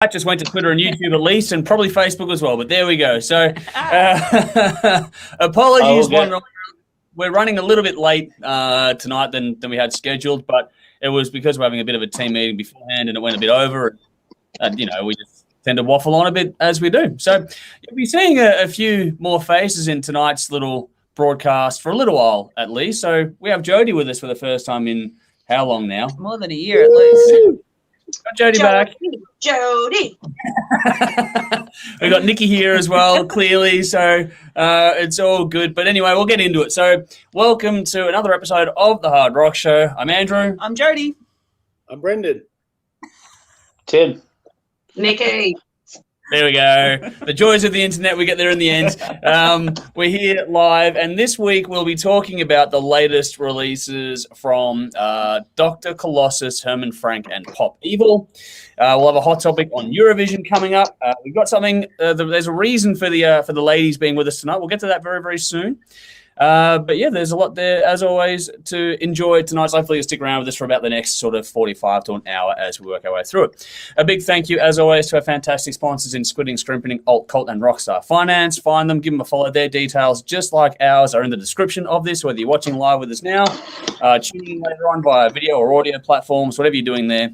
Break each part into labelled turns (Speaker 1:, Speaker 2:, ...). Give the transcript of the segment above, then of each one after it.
Speaker 1: I just went to Twitter and YouTube at least, and probably Facebook as well. But there we go. So, apologies. We're running a little bit late tonight than we had scheduled, but it was because we're having a bit of a team meeting beforehand, and it went a bit over. And we just tend to waffle on a bit as we do. So, you'll be seeing a few more faces in tonight's little broadcast for a little while at least. So, we have Jody with us for the first time in how long now?
Speaker 2: More than a year at least.
Speaker 1: Got Jody back.
Speaker 3: Jody.
Speaker 1: We've got Nikki here as well, clearly, so it's all good. But anyway, we'll get into it. So welcome to another episode of The Hard Rock Show. I'm Andrew.
Speaker 2: I'm Jody.
Speaker 4: I'm Brendan.
Speaker 5: Tim.
Speaker 3: Nikki.
Speaker 1: There we go. The joys of the internet, we get there in the end. We're here live, and this week we'll be talking about the latest releases from Dr. Colossus, Herman Frank, and Pop Evil. We'll have a hot topic on Eurovision coming up. We've got something. There's a reason for the ladies being with us tonight. We'll get to that very, very soon. But yeah, there's a lot there, as always, to enjoy tonight. So hopefully you'll stick around with us for about the next sort of 45 to an hour as we work our way through it. A big thank you, as always, to our fantastic sponsors in Squidding, Scrimping, Alt, Cult, and Rockstar Finance. Find them, give them a follow. Their details, just like ours, are in the description of this, whether you're watching live with us now, tuning in later on via video or audio platforms, whatever you're doing there.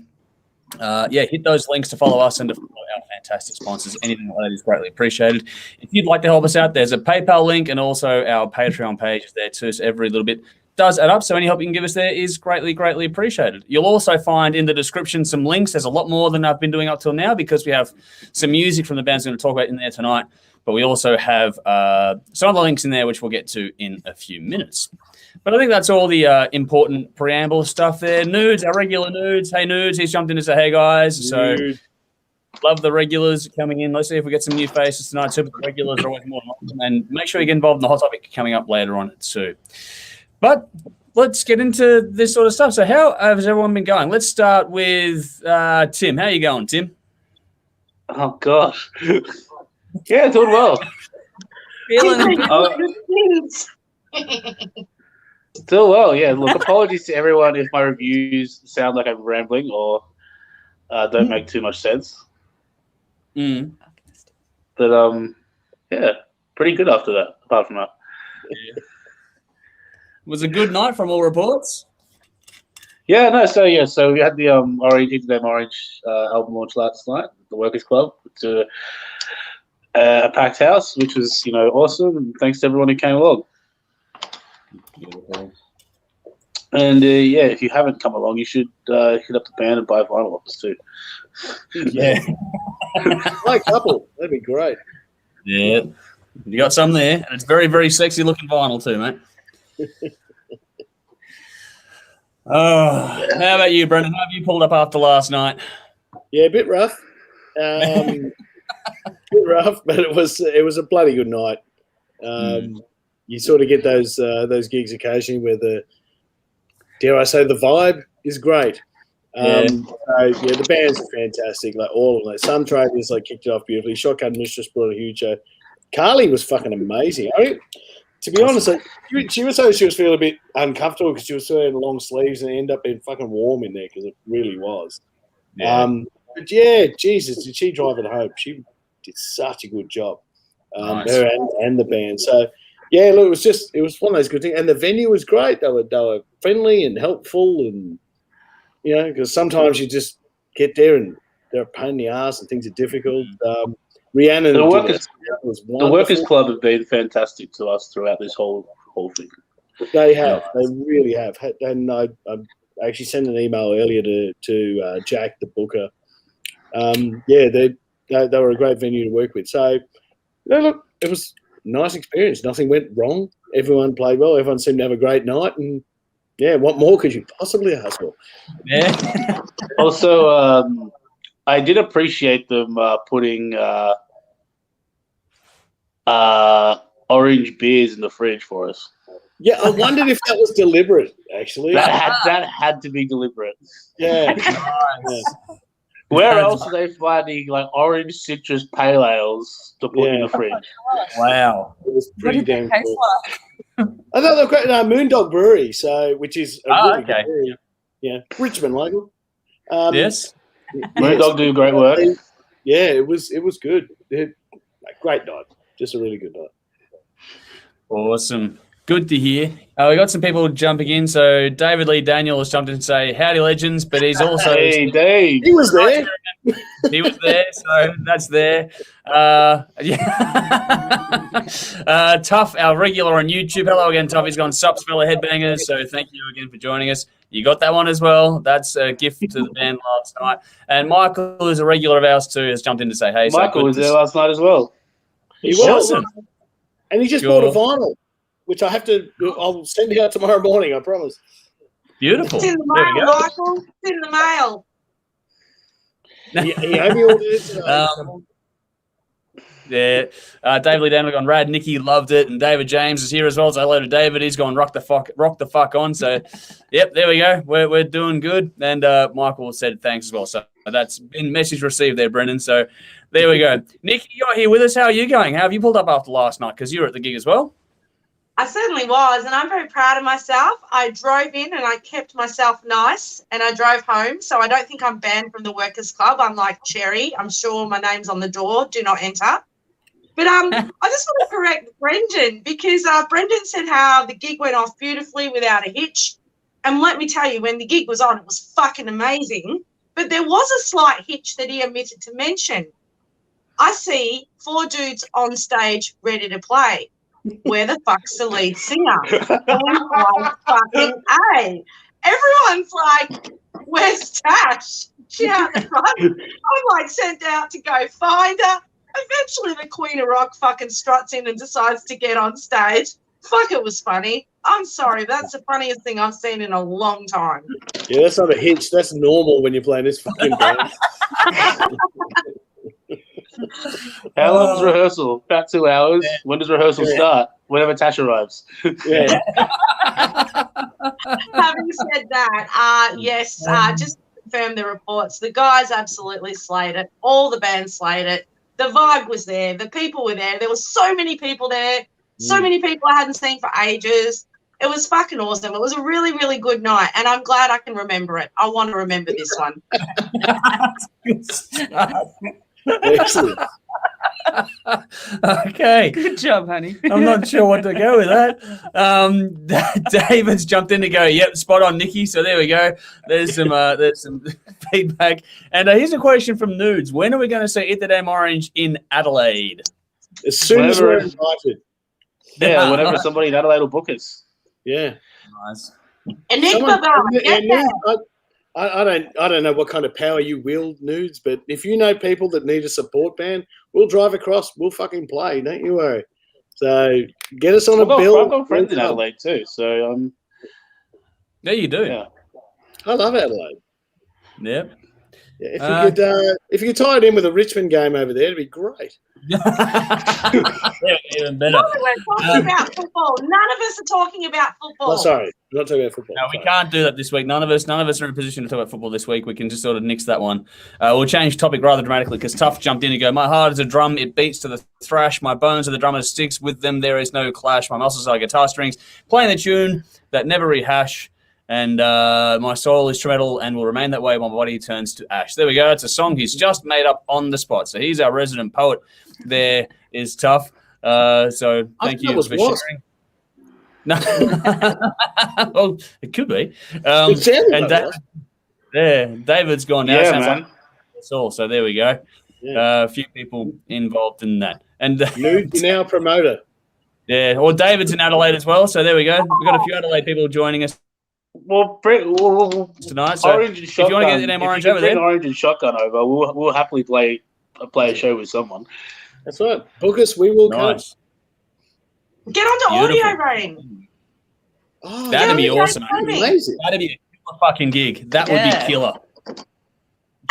Speaker 1: Hit those links to follow us and to follow our fantastic sponsors. Anything like that is greatly appreciated. If you'd like to help us out, there's a PayPal link and also our Patreon page is there too. So every little bit does add up. So any help you can give us there is greatly, greatly appreciated. You'll also find in the description some links. There's a lot more than I've been doing up till now because we have some music from the bands we're going to talk about in there tonight. But we also have some other links in there, which we'll get to in a few minutes. But I think that's all the important preamble stuff there. Nudes, our regular Nudes. Hey, Nudes, he's jumped in to say, hey, guys. So love the regulars coming in. Let's see if we get some new faces tonight too. But the regulars are always more than welcome. And make sure you get involved in the hot topic coming up later on too. But let's get into this sort of stuff. So how has everyone been going? Let's start with Tim. How are you going, Tim?
Speaker 5: Oh, gosh. Yeah, doing well. Doing well, yeah. Look, apologies to everyone if my reviews sound like I'm rambling or don't make too much sense. But, yeah, pretty good after that, apart from that.
Speaker 1: Yeah. Was a good night from all reports?
Speaker 5: Yeah, no, so we had the Orange Into Them Orange album launch last night at the Workers Club to a packed house, which was, awesome, and thanks to everyone who came along. Beautiful. And if you haven't come along, you should hit up the band and buy vinyl of us too.
Speaker 1: Yeah,
Speaker 4: Like a couple, that'd be great.
Speaker 1: Yeah, you got some there, and it's very, very sexy looking vinyl too, mate. How about you, Brendan? How have you pulled up after last night?
Speaker 4: Yeah, a bit rough. Bit rough, but it was a bloody good night. You sort of get those gigs occasionally where dare I say, the vibe is great. The bands are fantastic, like all of them. Like Sun Traders kicked it off beautifully. Shotgun Mistress brought a huge show. Carly was fucking amazing. I mean, to be honest, she was feeling a bit uncomfortable because she was wearing long sleeves and it ended up being fucking warm in there because it really was.
Speaker 1: Yeah.
Speaker 4: But yeah, Jesus, did she drive it home? She did such a good job.
Speaker 1: Nice.
Speaker 4: Her and the band. So yeah, look, it was one of those good things, and the venue was great. They were friendly and helpful, and because sometimes you just get there and they're a pain in the ass and things are difficult. Rhiannon,
Speaker 5: the Workers Club have been fantastic to us throughout this whole thing.
Speaker 4: They have, they really have, and I actually sent an email earlier to Jack, the booker. They were a great venue to work with. So, look, it was a nice experience. Nothing went wrong. Everyone played well. Everyone seemed to have a great night. And, yeah, what more could you possibly ask for?
Speaker 1: Yeah.
Speaker 5: Also, I did appreciate them putting orange beers in the fridge for us.
Speaker 4: Yeah, I wondered if that was deliberate, actually.
Speaker 5: That had to be deliberate.
Speaker 4: Yeah.
Speaker 1: Nice.
Speaker 5: Where else are they finding orange citrus pale ales to put in the fridge?
Speaker 1: Wow.
Speaker 4: It was pretty damn cool.
Speaker 2: Like?
Speaker 4: I thought they were great. Moondog Brewery, which is a really
Speaker 1: okay.
Speaker 4: good brewery. Yeah, Richmond local.
Speaker 1: Yes.
Speaker 5: Moondog do great work.
Speaker 4: yeah, it was good. Great night. Just a really good night.
Speaker 1: Awesome. Good to hear. We got some people jumping in. So David Lee Daniel has jumped in to say, howdy, legends, but he's also...
Speaker 5: Hey, Dave.
Speaker 4: He was there.
Speaker 1: He was there, so that's there. Tough, our regular on YouTube. Hello again, Tough. He's gone sups, fellow headbangers. So thank you again for joining us. You got that one as well. That's a gift to the band last night. And Michael, who's a regular of ours too, has jumped in to say, hey.
Speaker 5: Michael was there last night as well.
Speaker 4: He was.
Speaker 1: Awesome.
Speaker 4: And he just
Speaker 1: Sure.
Speaker 4: bought a vinyl, which I'll send it out tomorrow morning, I promise.
Speaker 1: Beautiful.
Speaker 3: It's in the
Speaker 1: There we
Speaker 3: mail,
Speaker 1: go.
Speaker 3: Michael. It's in the mail.
Speaker 4: He only ordered it today.
Speaker 1: Yeah, David Lee Daniel gone rad. Nikki loved it, and David James is here as well. So hello to David. He's gone rock the fuck on. So, yep, there we go. We're doing good, and Michael said thanks as well. So that's been message received there, Brendan. So there we go. Nikki, you're here with us. How are you going? How have you pulled up after last night? Because you were at the gig as well.
Speaker 3: I certainly was, and I'm very proud of myself. I drove in and I kept myself nice, and I drove home. So I don't think I'm banned from the Workers' Club. I'm like Cherry. I'm sure my name's on the door. Do not enter. But I just want to correct Brendan, because Brendan said how the gig went off beautifully without a hitch. And let me tell you, when the gig was on, it was fucking amazing. But there was a slight hitch that he omitted to mention. I see 4 dudes on stage ready to play. Where the fuck's the lead singer? I'm like, fucking A. Everyone's like, where's Tash? She out the front. I'm like sent out to go find her. Eventually the Queen of Rock fucking struts in and decides to get on stage. Fuck, it was funny. I'm sorry, that's the funniest thing I've seen in a long time.
Speaker 4: Yeah, that's not a hitch. That's normal when you're playing this fucking band.
Speaker 5: How long's rehearsal? About 2 hours. Yeah. When does rehearsal start? Whenever Tash arrives.
Speaker 4: Yeah.
Speaker 3: Having said that, yes, just to confirm the reports, the guys absolutely slayed it. All the bands slayed it. The vibe was there. The people were there. There were so many people there. So many people I hadn't seen for ages. It was fucking awesome. It was a really, really good night, and I'm glad I can remember it. I want to remember this one.
Speaker 4: Excellent.
Speaker 1: Okay.
Speaker 2: Good job, honey.
Speaker 1: I'm not sure what to go with that. David's jumped in to go, yep, spot on, Nikki. So there we go. There's some feedback. And here's a question from Nudes. When are we going to see Eat the Damn Orange in Adelaide?
Speaker 4: As soon as we're invited.
Speaker 5: Yeah, whenever somebody in Adelaide will book us.
Speaker 4: Yeah.
Speaker 1: Nice.
Speaker 3: Enigma Bar.
Speaker 4: I don't know what kind of power you wield, Nudes, but if you know people that need a support band, we'll drive across. We'll fucking play. Don't you worry. So get us on a bill.
Speaker 5: I've got friends in Adelaide too. So
Speaker 1: Yeah, you do.
Speaker 5: Yeah.
Speaker 4: I love Adelaide.
Speaker 1: Yep.
Speaker 4: Yeah, if you could tie it in with a Richmond game over there, it'd be great.
Speaker 1: Yeah, even better.
Speaker 3: We're talking about football. None of us are talking about football.
Speaker 4: Oh, sorry, we're not talking about football.
Speaker 1: No, we can't do that this week. None of us are in a position to talk about football this week. We can just sort of nix that one. We'll change topic rather dramatically because Tough jumped in and go, my heart is a drum, it beats to the thrash. My bones are the drummer's sticks. With them there is no clash. My muscles are guitar strings. Playing the tune that never rehash. And my soul is metal and will remain that way while my body turns to ash. There we go. It's a song he's just made up on the spot. So he's our resident poet. There is Tough. So thank you for sharing. No, well, it could be. David's gone now.
Speaker 5: Yeah,
Speaker 1: sounds
Speaker 5: man.
Speaker 1: like it's all. So there we go.
Speaker 4: Yeah.
Speaker 1: A few people involved in that. And
Speaker 4: Nude, you're now a promoter.
Speaker 1: Yeah, well, David's in Adelaide as well. So there we go. We've got a few Adelaide people joining us
Speaker 5: Well,
Speaker 1: tonight. So
Speaker 5: Orange and Shotgun.
Speaker 1: if you want to get the name Orange over
Speaker 5: bring
Speaker 1: there,
Speaker 5: Orange and Shotgun over, we'll happily play a show with someone.
Speaker 4: That's right. Book us. We will come.
Speaker 1: nice.
Speaker 3: Get onto
Speaker 1: Beautiful.
Speaker 3: Audio Rain.
Speaker 4: Oh,
Speaker 1: That'd be
Speaker 3: yeah,
Speaker 1: awesome.
Speaker 4: amazing.
Speaker 1: That'd be a killer fucking gig. That would
Speaker 2: Yeah.
Speaker 1: be killer.
Speaker 3: And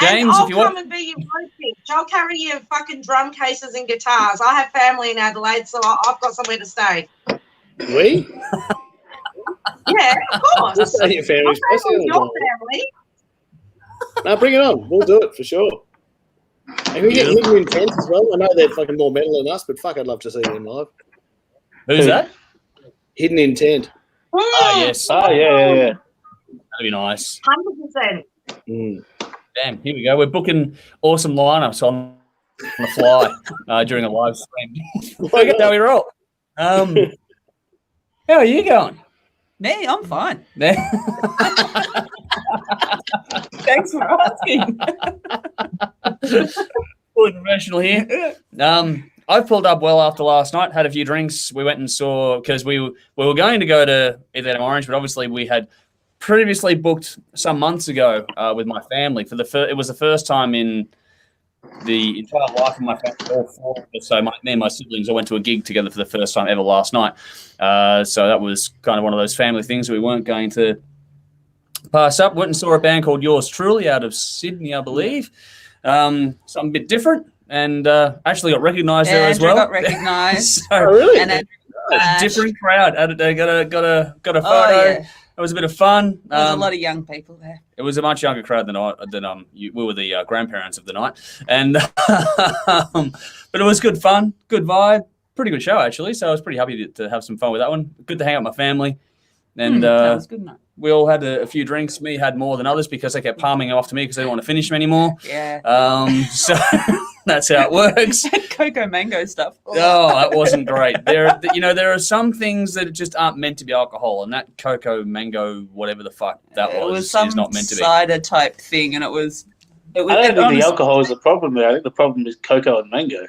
Speaker 1: James,
Speaker 3: I'll
Speaker 1: if you
Speaker 3: come
Speaker 1: want,
Speaker 3: and be your road pitch. I'll carry your fucking drum cases and guitars. I have family in Adelaide, so I've got somewhere to stay.
Speaker 4: We?
Speaker 3: Yeah, of course.
Speaker 4: Just say your family.
Speaker 3: I'll stay with your family.
Speaker 4: No, bring it on. We'll do it for sure. And we get Hidden Intent as well. I know they're fucking more metal than us, but fuck, I'd love to see them live.
Speaker 1: who's that?
Speaker 4: Hidden Intent.
Speaker 1: Oh, yes.
Speaker 5: Oh, yeah.
Speaker 1: That'd be nice.
Speaker 3: 100%.
Speaker 4: Mm.
Speaker 1: Damn, here we go. We're booking awesome lineups on on the fly during a live stream. Look at how we roll. How are you going?
Speaker 2: Me, I'm fine.
Speaker 1: Thanks for asking. Fully professional here. I pulled up well after last night, had a few drinks. We went and saw, because we were going to go to Ethereum Orange, but obviously we had previously booked some months ago with my family. It was the first time in the entire life of my family, all four of us. So me and my siblings all went to a gig together for the first time ever last night. So that was kind of one of those family things we weren't going to pass up. Went and saw a band called Yours Truly out of Sydney, I believe. Something a bit different, and actually got recognised there as well.
Speaker 2: Got recognised.
Speaker 1: So,
Speaker 4: really?
Speaker 2: And
Speaker 1: a different crowd. Got a photo.
Speaker 2: Oh, yeah.
Speaker 1: It was a bit of fun.
Speaker 2: There's a lot of young people there.
Speaker 1: It was a much younger crowd than we were the grandparents of the night, and but it was good fun, good vibe, pretty good show actually. So I was pretty happy to have some fun with that one. Good to hang out with my family, and
Speaker 2: That was good enough.
Speaker 1: we all had a few drinks. Me had more than others because they kept palming off to me because they didn't want to finish them anymore.
Speaker 2: Yeah.
Speaker 1: So that's how it works.
Speaker 2: Cocoa mango stuff.
Speaker 1: Oh, that wasn't great. There are some things that just aren't meant to be alcohol, and that cocoa mango, whatever the fuck that
Speaker 2: It was
Speaker 1: is
Speaker 2: some
Speaker 1: not meant to be.
Speaker 2: cider type thing, and it was.
Speaker 5: I don't think the alcohol is the problem there. I think the problem is cocoa and mango.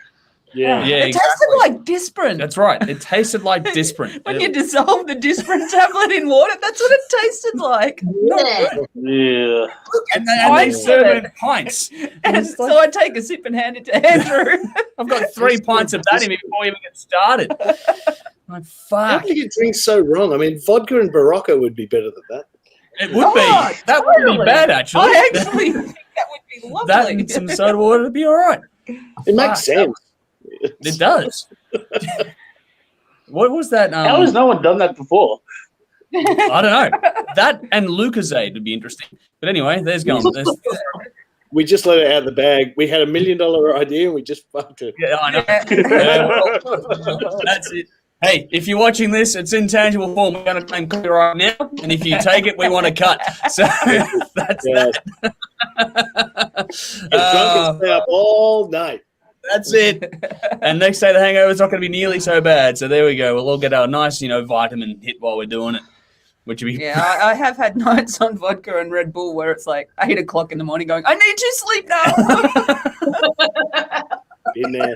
Speaker 4: Yeah.
Speaker 1: Yeah,
Speaker 2: It
Speaker 1: exactly.
Speaker 2: tasted like Disprin.
Speaker 1: That's right. It tasted like Disprin.
Speaker 2: When you dissolve the Disprin tablet in water, that's what it tasted like.
Speaker 3: Yeah.
Speaker 5: Yeah.
Speaker 1: And they serve it in pints.
Speaker 2: And so I take a sip and hand it to Andrew.
Speaker 1: I've got 3 pints of that in me before we even get started. Like,
Speaker 4: How
Speaker 1: fuck.
Speaker 4: do you drink so wrong? I mean, vodka and Barocca would be better than that.
Speaker 1: It would be. That would be
Speaker 2: totally.
Speaker 1: bad, actually.
Speaker 2: I actually think that would be lovely.
Speaker 1: That and some soda water would be all right.
Speaker 4: It makes sense.
Speaker 1: It does. What was that?
Speaker 5: How has no one done that before?
Speaker 1: I don't know. That and Lucozade would be interesting. But anyway, there's gone.
Speaker 4: We just let it out of the bag. We had $1 million idea and we just fucked it.
Speaker 1: Yeah, I know.
Speaker 2: Yeah.
Speaker 1: Well, that's it. Hey, if you're watching this, it's in tangible form. We're going to claim copyright now, and if you take it, we want to cut. So that's
Speaker 4: Yeah.
Speaker 1: that.
Speaker 4: Get drunk and stay up all night.
Speaker 1: That's it. And next day, the hangover's not going to be nearly so bad. So there we go. We'll all get our nice, vitamin hit while we're doing it, which would be
Speaker 2: Yeah, I have had nights on vodka and Red Bull where it's like 8 o'clock in the morning going, I need to sleep now.
Speaker 4: In there.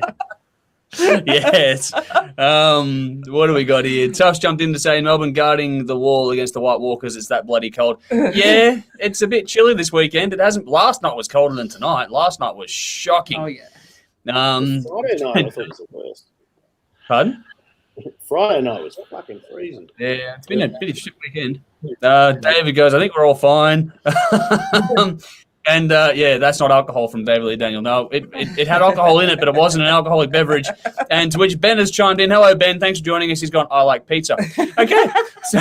Speaker 1: Yes. What do we got here? Tuff's jumped in to say Melbourne guarding the wall against the White Walkers. It's that bloody cold. Yeah, it's a bit chilly this weekend. It hasn't. Last night was colder than tonight. Last night was shocking.
Speaker 2: Oh, yeah.
Speaker 4: Friday night, I thought it was the worst.
Speaker 1: Pardon?
Speaker 4: Friday night was fucking freezing.
Speaker 1: Yeah, it's been a bit of a shit weekend. David goes, I think we're all fine. And yeah, that's not alcohol from David Lee Daniel. No, it had alcohol in it, but it wasn't an alcoholic beverage. And to which Ben has chimed in. Hello, Ben. Thanks for joining us. He's gone, I like pizza. Okay. So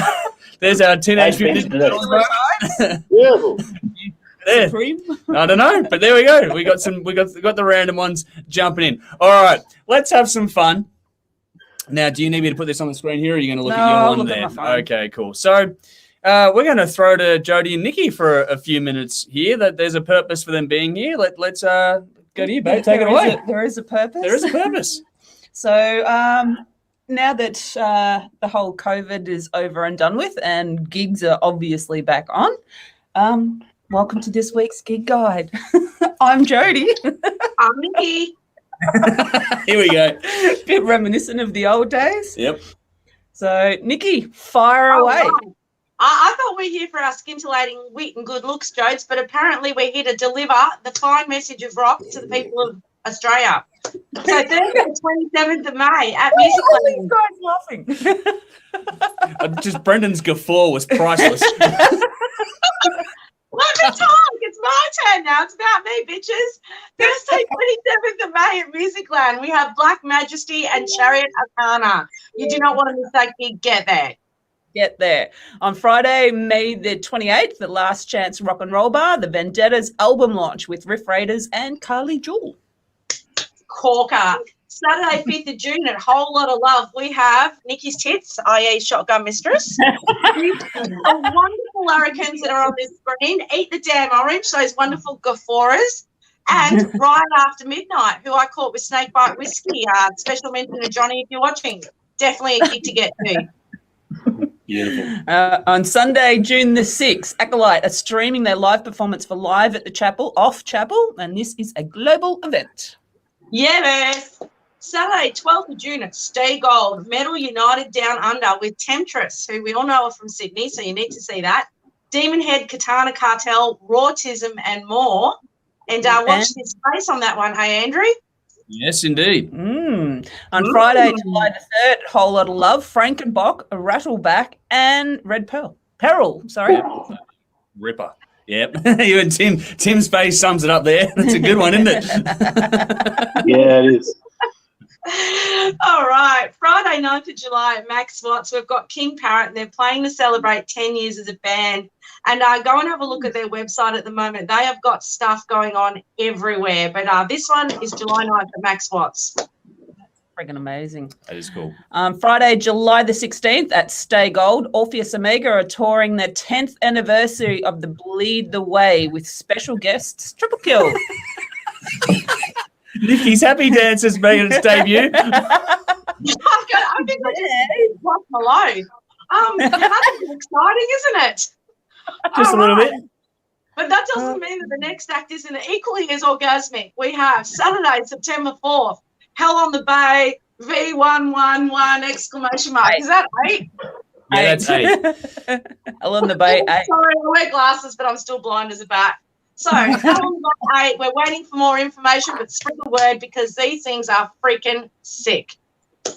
Speaker 1: there's our teenage mutant.
Speaker 4: Beautiful.
Speaker 1: There. I don't know, but there we go. We got the random ones jumping in. All right, let's have some fun. Now, do you need me to put this on the screen here, or are you going to look at your one
Speaker 2: look
Speaker 1: there?
Speaker 2: at my phone.
Speaker 1: Okay, cool. So we're going to throw to Jody and Nikki for a few minutes here. That there's a purpose for them being here. Let's go to you, babe. Take it away.
Speaker 2: There is a purpose.
Speaker 1: There is a purpose.
Speaker 2: So now that the whole COVID is over and done with and gigs are obviously back on, welcome to this week's gig guide. I'm Jody.
Speaker 3: I'm Nikki.
Speaker 1: Here we go.
Speaker 2: Bit reminiscent of the old days.
Speaker 1: Yep.
Speaker 2: So, Nikki, fire away.
Speaker 3: Right. I thought we're here for our scintillating wit and good looks, Jodes, but apparently we're here to deliver the fine message of rock to the people of Australia. So Thursday, 27th of May at
Speaker 2: These
Speaker 3: Musicland.
Speaker 2: guys laughing.
Speaker 1: Just Brendan's guffaw was priceless.
Speaker 3: Let me talk. It's my turn now. It's about me, bitches. Thursday, 27th of May at Musicland, we have Black Majesty and Chariot Arcana. You do not want to miss that gig. Get there.
Speaker 2: Get there. On Friday, May the 28th, the Last Chance Rock and Roll Bar, the Vendettas album launch with Riff Raiders and Carly Jewell.
Speaker 3: Corker. Saturday, 5th of June at Whole Lot of Love, we have Nikki's Tits, i.e. Shotgun Mistress. The wonderful larrikins that are on this screen. Eat the damn orange, those wonderful guffaws. And Right After Midnight, who I caught with Snakebite Whiskey. Special mention to Johnny if you're watching. Definitely a gig to get to.
Speaker 1: Beautiful.
Speaker 2: On Sunday, June the 6th, Acolyte are streaming their live performance for Live at the Chapel, off Chapel, and this is a global event.
Speaker 3: Yes. Saturday, 12th of June at Stay Gold, Metal United Down Under with Temptress, who we all know are from Sydney, so you need to see that. Demon Head, Katana Cartel, Rautism, and more. And watch this space on that one, hey, Andrew?
Speaker 1: Yes, indeed.
Speaker 2: On Friday, July the 3rd, Whole Lot of Love, Frankenbach, Rattleback, and Red Pearl. Peril, sorry.
Speaker 1: Ripper. Yep. You and Tim's face sums it up there. That's a good one, isn't it?
Speaker 5: Yeah, it is.
Speaker 3: All right. Friday, 9th of July at Max Watts, we've got King Parrot, and they're playing to celebrate 10 years as a band. And go and have a look at their website at the moment. They have got stuff going on everywhere. But this one is July 9th at Max Watts.
Speaker 2: Friggin' amazing.
Speaker 1: That is cool.
Speaker 2: Friday, July the 16th at Stay Gold, Orpheus Omega are touring their 10th anniversary of the Bleed the Way with special guests, Triple Kill.
Speaker 1: Nikki's Happy Dance has made its debut.
Speaker 3: I think I just watched Malone. That's exciting, isn't it?
Speaker 1: Just a little bit.
Speaker 3: But that doesn't mean that the next act isn't equally as orgasmic. We have Saturday, September 4th, Hell on the Bay, V111 exclamation mark. Is that 8?
Speaker 1: Yeah, that's 8.
Speaker 2: Hell on the Bay, 8.
Speaker 3: Sorry, I wear glasses, but I'm still blind as a bat. So, Hell on the Bay 8. We're waiting for more information, but spread the word because these things are freaking sick.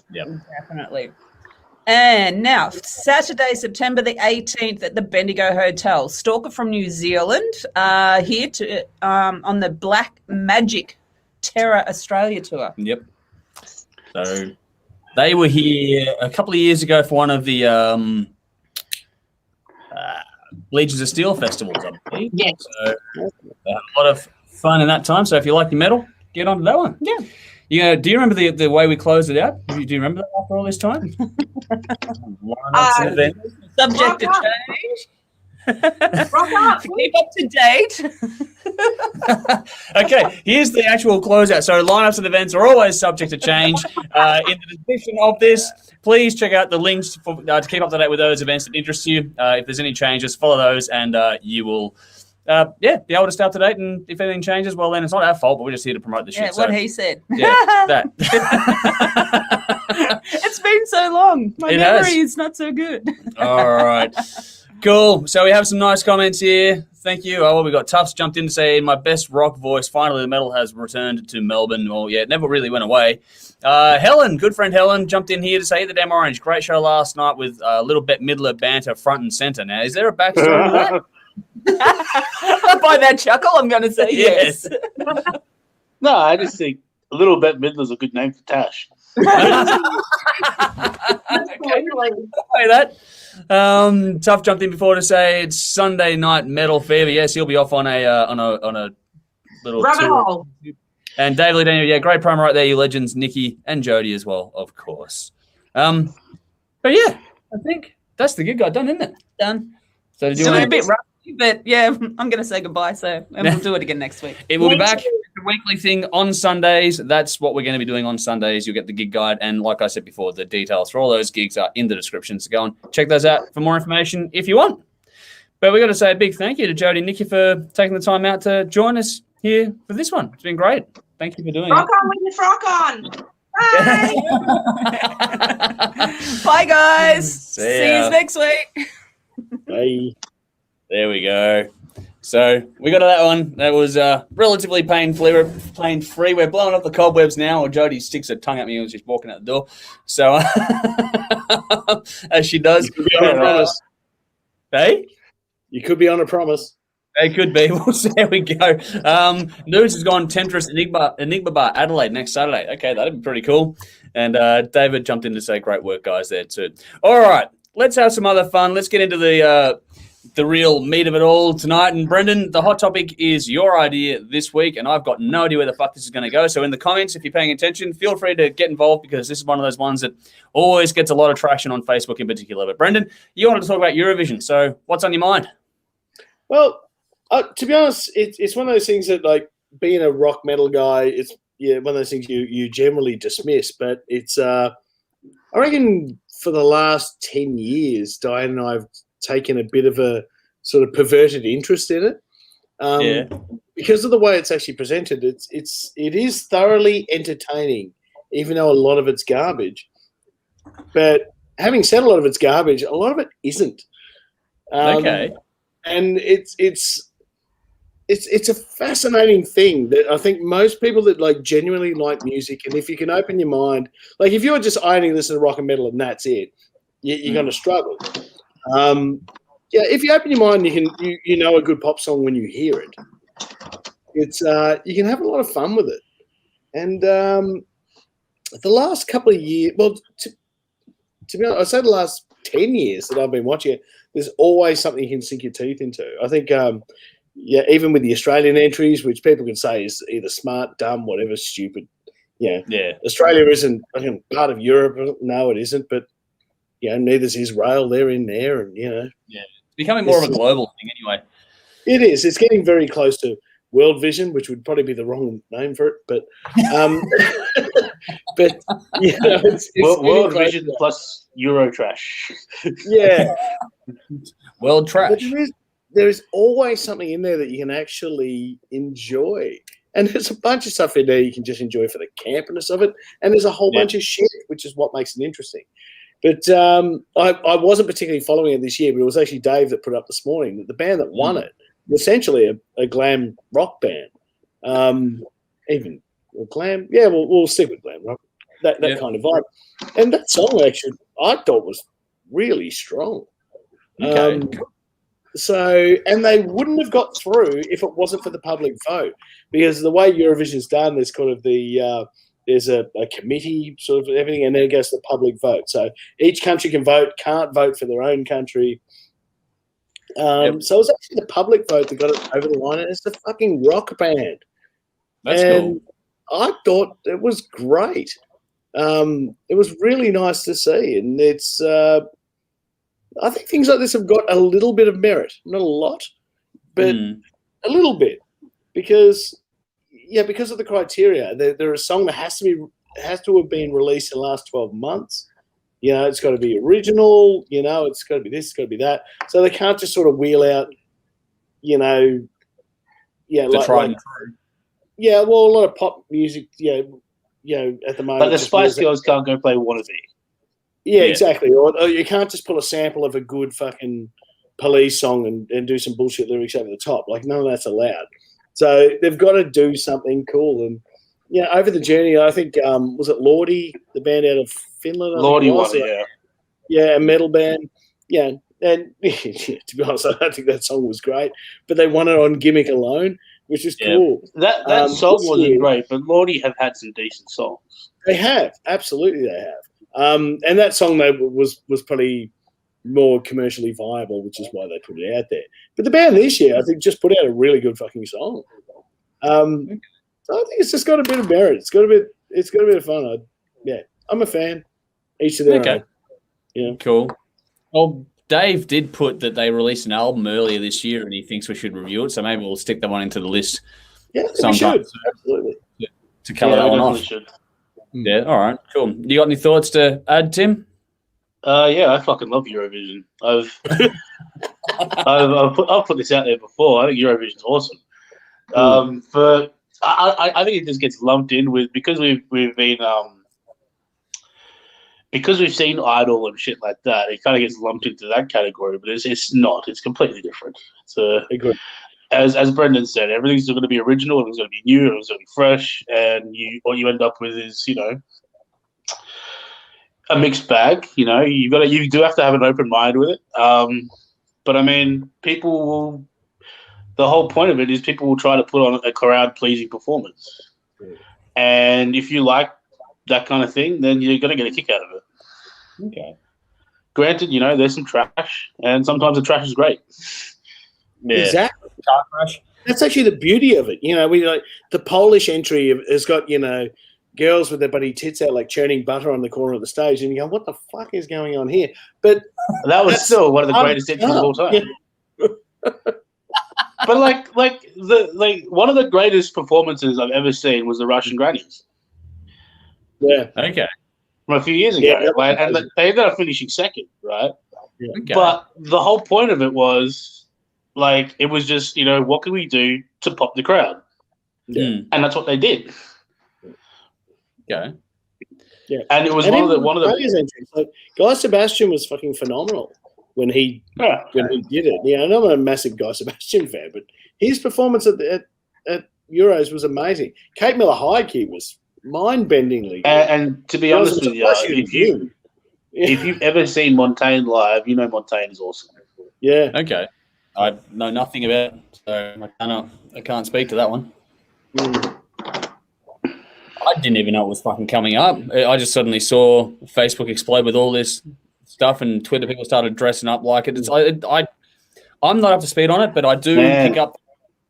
Speaker 1: Yep.
Speaker 2: Definitely. And now, Saturday, September the 18th at the Bendigo Hotel. Stalker from New Zealand here to on the Black Magic Terror Australia tour.
Speaker 1: Yep. So they were here a couple of years ago for one of the Legions of Steel festivals, I believe.
Speaker 3: Yes.
Speaker 1: So a lot of fun in that time. So if you like the metal, get onto that one.
Speaker 2: Yeah.
Speaker 1: Do you remember the way we closed it out? Do you remember that after all this time?
Speaker 2: Subject to change.
Speaker 3: Rock up.
Speaker 2: Keep up to date.
Speaker 1: Okay, here's the actual closeout. So lineups and events are always subject to change. In the description of this, please check out the links to keep up to date with those events that interest you. If there's any changes, follow those, and you will be able to stay up to date. And if anything changes, well, then it's not our fault, but we're just here to promote the shit.
Speaker 2: Yeah, what he said.
Speaker 1: Yeah, that.
Speaker 2: It's been so long. My memory is not so good.
Speaker 1: All right. Cool. So we have some nice comments here. Thank you. Oh, well, we got Tufts jumped in to say, in my best rock voice, finally the metal has returned to Melbourne. Well, yeah, it never really went away. Helen, good friend Helen, jumped in here to say, the Damn Orange, great show last night with little Bette Midler banter front and center. Now, is there a backstory to that?
Speaker 2: By that chuckle, I'm going to say yes.
Speaker 5: No, I just think a little bit Midler's a good name for Tash.
Speaker 1: Say that. Tough jumped in before to say it's Sunday night metal fever. Yes, he'll be off on a little
Speaker 3: rabbit
Speaker 1: tour.
Speaker 3: hole.
Speaker 1: And David Lee Daniel, yeah, great promo right there, you legends, Nikki and Jody as well, of course. But yeah, I think that's the gig got done, isn't it?
Speaker 2: Done.
Speaker 1: So
Speaker 2: It's a bit rough, but yeah, I'm going to say goodbye. And we'll do it again next week.
Speaker 1: It will be back. It's a weekly thing on Sundays. That's what we're going to be doing on Sundays. You'll get the gig guide. And like I said before, the details for all those gigs are in the description. So go and check those out for more information if you want. But we've got to say a big thank you to Jody and Nikki for taking the time out to join us here for this one. It's been great. Thank you for doing
Speaker 3: Rock
Speaker 1: it.
Speaker 3: on with your frock on. Bye.
Speaker 2: Bye, guys.
Speaker 1: See
Speaker 2: See
Speaker 1: ya.
Speaker 2: you next week.
Speaker 4: Hey.
Speaker 1: There we go. So we got to that one. That was relatively pain-free. We're blowing up the cobwebs now. Or Jody sticks her tongue at me as she's walking out the door. So as she does.
Speaker 4: You could be on a promise.
Speaker 1: Hey?
Speaker 4: You could be on a promise.
Speaker 1: It could be. We'll see how we go. News has gone Temptress Enigma Bar, Adelaide next Saturday. Okay, that'd be pretty cool. And David jumped in to say great work, guys, there too. All right, let's have some other fun. Let's get into the real meat of it all tonight. And Brendan, the hot topic is your idea this week, and I've got no idea where the fuck this is going to go. So in the comments, if you're paying attention, feel free to get involved because this is one of those ones that always gets a lot of traction on Facebook in particular. But Brendan, you wanted to talk about Eurovision. So what's on your mind?
Speaker 4: Well, to be honest, it's one of those things that, like, being a rock metal guy, it's one of those things you generally dismiss, but it's I reckon for the last 10 years, Diane and I have taken a bit of a sort of perverted interest in it. Because of the way it's actually presented, it is thoroughly entertaining, even though a lot of it's garbage. But having said a lot of it's garbage, a lot of it isn't.
Speaker 1: Okay.
Speaker 4: And it's a fascinating thing that I think most people that like genuinely like music, and if you can open your mind, like if you're just only listening to rock and metal and that's it, you're going to struggle. If you open your mind, you know a good pop song when you hear it. It's you can have a lot of fun with it. And the last couple of years, well, to be honest, I'd say the last 10 years that I've been watching it, there's always something you can sink your teeth into. I think, even with the Australian entries, which people can say is either smart, dumb, whatever, stupid. Yeah. Australia isn't part of Europe. No, it isn't. But neither is Israel. They're in there, and
Speaker 1: it's becoming more of a global thing anyway.
Speaker 4: It is. It's getting very close to World Vision, which would probably be the wrong name for it, but it's
Speaker 5: World Vision plus Euro trash.
Speaker 4: Yeah,
Speaker 1: World trash.
Speaker 4: But there is always something in there that you can actually enjoy, and there's a bunch of stuff in there you can just enjoy for the campiness of it, and there's a whole bunch of shit, which is what makes it interesting. But I wasn't particularly following it this year, but it was actually Dave that put up this morning that the band that won it, essentially a glam rock band. Even glam, we'll stick with glam rock. That kind of vibe. And that song actually I thought was really strong.
Speaker 1: Okay.
Speaker 4: And they wouldn't have got through if it wasn't for the public vote, because the way Eurovision's done, there's kind of there's a committee sort of everything, and then it goes to the public vote. So each country can vote, can't vote for their own country. So it was actually the public vote that got it over the line, and it's a fucking rock band.
Speaker 1: That's cool.
Speaker 4: I thought it was great. It was really nice to see, and it's. I think things like this have got a little bit of merit, not a lot, but a little bit, because of the criteria. They're a song that has to have been released in the last 12 months. It's got to be original. It's got to be this, it's got to be that. So they can't just sort of wheel out,
Speaker 1: the tried and true.
Speaker 4: Yeah, well, a lot of pop music, at the moment.
Speaker 5: But the Spice Girls can't go play Wannabe.
Speaker 4: Yeah, exactly. Or you can't just pull a sample of a good fucking Police song and do some bullshit lyrics over the top. Like, none of that's allowed. So they've got to do something cool. And, over the journey, I think, was it Lordi, the band out of Finland?
Speaker 5: Lordi won it,
Speaker 4: Yeah, a metal band. Yeah, and to be honest, I don't think that song was great. But they won it on Gimmick alone, which is cool.
Speaker 5: That song wasn't great, but Lordi have had some decent songs.
Speaker 4: They have. Absolutely they have. And that song, though, was probably more commercially viable, which is why they put it out there. But the band this year, I think, just put out a really good fucking song. So I think it's just got a bit of merit. It's got a bit of fun. I'm a fan. Each of their own. Yeah.
Speaker 1: Cool. Well, Dave did put that they released an album earlier this year, and he thinks we should review it. So maybe we'll stick that one into the list.
Speaker 4: Yeah, we should. Absolutely.
Speaker 1: To cover that one off.
Speaker 5: Should.
Speaker 1: Yeah. All right. Cool. You got any thoughts to add, Tim?
Speaker 5: I fucking love Eurovision. I've put this out there before. I think Eurovision's awesome. But I think it just gets lumped in with because we've been because we've seen Idol and shit like that. It kind of gets lumped into that category, but it's not. It's completely different. As Brendan said, everything's going to be original. Everything's going to be new. Everything's going to be fresh, and what you end up with is a mixed bag. You do have to have an open mind with it. But I mean, people will. The whole point of it is people will try to put on a crowd-pleasing performance, and if you like that kind of thing, then you're going to get a kick out of it.
Speaker 1: Okay.
Speaker 5: Granted, there's some trash, and sometimes the trash is great.
Speaker 4: Yeah. Exactly. That's actually the beauty of it. We like the Polish entry has got girls with their bloody tits out like churning butter on the corner of the stage, and you go, "What the fuck is going on here?" But
Speaker 5: that was still one of the greatest entries of all time.
Speaker 4: Yeah.
Speaker 5: But like one of the greatest performances I've ever seen was the Russian Grannies.
Speaker 4: Yeah.
Speaker 1: Okay.
Speaker 5: From a few years ago.
Speaker 4: Yeah,
Speaker 5: and they ended up finishing second, right?
Speaker 4: Yeah.
Speaker 1: Okay.
Speaker 5: But the whole point of it was, like, it was just, what can we do to pop the crowd?
Speaker 4: Yeah.
Speaker 5: And that's what they did.
Speaker 1: Okay.
Speaker 4: Yeah.
Speaker 5: And it was
Speaker 4: And
Speaker 5: one of
Speaker 4: even
Speaker 5: the
Speaker 4: Australia's entries, like, Guy Sebastian was fucking phenomenal when he did it. Yeah, and I'm a massive Guy Sebastian fan, but his performance at Euros was amazing. Kate Miller-Heidke was mind-bendingly good.
Speaker 5: And to be honest with you, if you've ever seen Montaigne live, you know Montaigne is awesome.
Speaker 4: Yeah.
Speaker 1: Okay. I know nothing about it, so I can't speak to that one.
Speaker 4: Mm.
Speaker 1: I didn't even know it was fucking coming up. I just suddenly saw Facebook explode with all this stuff, and Twitter people started dressing up like it. I'm not up to speed on it, but I do pick up.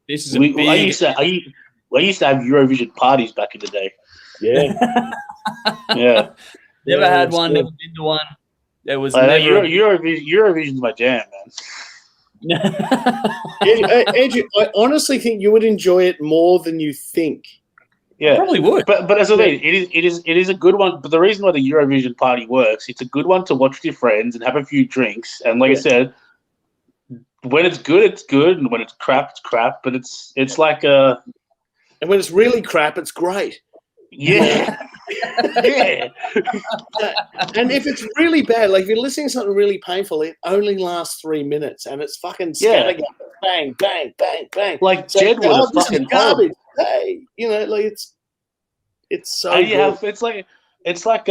Speaker 1: This is big.
Speaker 5: I used to have Eurovision parties back in the day.
Speaker 4: Yeah.
Speaker 5: Yeah.
Speaker 1: Never had one. Never been to one. It was
Speaker 5: Eurovision's my jam, man.
Speaker 4: Andrew, I honestly think you would enjoy it more than you think.
Speaker 5: Yeah,
Speaker 1: probably would.
Speaker 5: But as I mean, it is a good one. But the reason why the Eurovision party works, it's a good one to watch with your friends and have a few drinks. And like I said, when it's good, and when it's crap, it's crap. But it's like and
Speaker 4: when it's really crap, it's great.
Speaker 5: Yeah. Yeah.
Speaker 4: And if it's really bad, like if you're listening to something really painful, it only lasts 3 minutes, and it's fucking scattergun, bang, bang, bang, bang.
Speaker 5: Like Jewell is
Speaker 4: this
Speaker 5: fucking
Speaker 4: is garbage. Hey, like it's so.
Speaker 5: It's like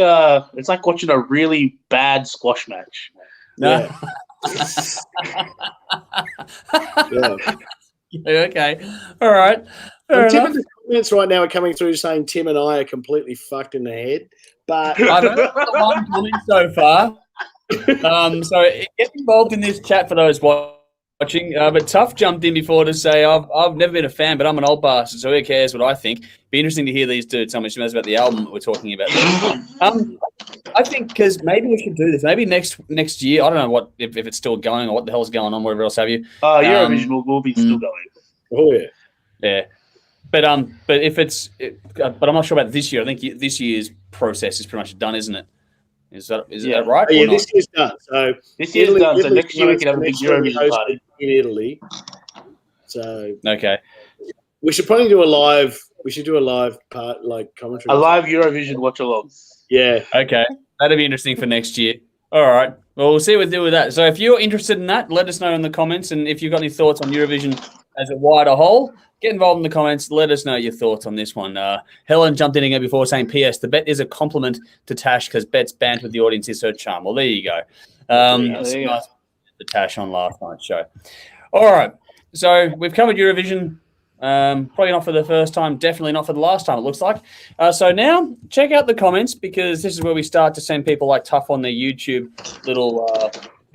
Speaker 5: watching a really bad squash match.
Speaker 4: Yeah. Yeah.
Speaker 1: Okay. All right.
Speaker 4: Tim and the comments right now are coming through saying Tim and I are completely fucked in the head. But
Speaker 1: I've only got one comment so far. So get involved in this chat for those watching. But Tough jumped in before to say I've never been a fan, but I'm an old bastard, so who cares what I think? Be interesting to hear these dudes tell me some about the album that we're talking about. I think because maybe we should do this. Maybe next year. I don't know what if it's still going or what the hell's going on. Wherever else have you?
Speaker 5: Eurovision will be still going.
Speaker 4: Oh yeah.
Speaker 1: Yeah. But if but I'm not sure about this year. I think this year's process is pretty much done, isn't it? Is that right?
Speaker 4: Oh, yeah, this year's done. So
Speaker 5: this year's done. So next year we can have a big Eurovision party
Speaker 4: in Italy. So
Speaker 1: okay,
Speaker 4: we should probably do a live. We should do a live part, like commentary.
Speaker 5: A live Eurovision watch along.
Speaker 4: Yeah.
Speaker 1: Okay, that'd be interesting for next year. All right. Well, we'll see what we do with that. So if you're interested in that, let us know in the comments, and if you've got any thoughts on Eurovision as a wider whole, get involved in the comments. Let us know your thoughts on this one. Helen jumped in again before saying, P.S. The bet is a compliment to Tash because Bet's banned with the audience is her charm. Well, there you go. Nice the Tash on last night's show. All right. So we've covered Eurovision. Probably not for the first time. Definitely not for the last time, it looks like. So now check out the comments because this is where we start to send people like Tough on their YouTube little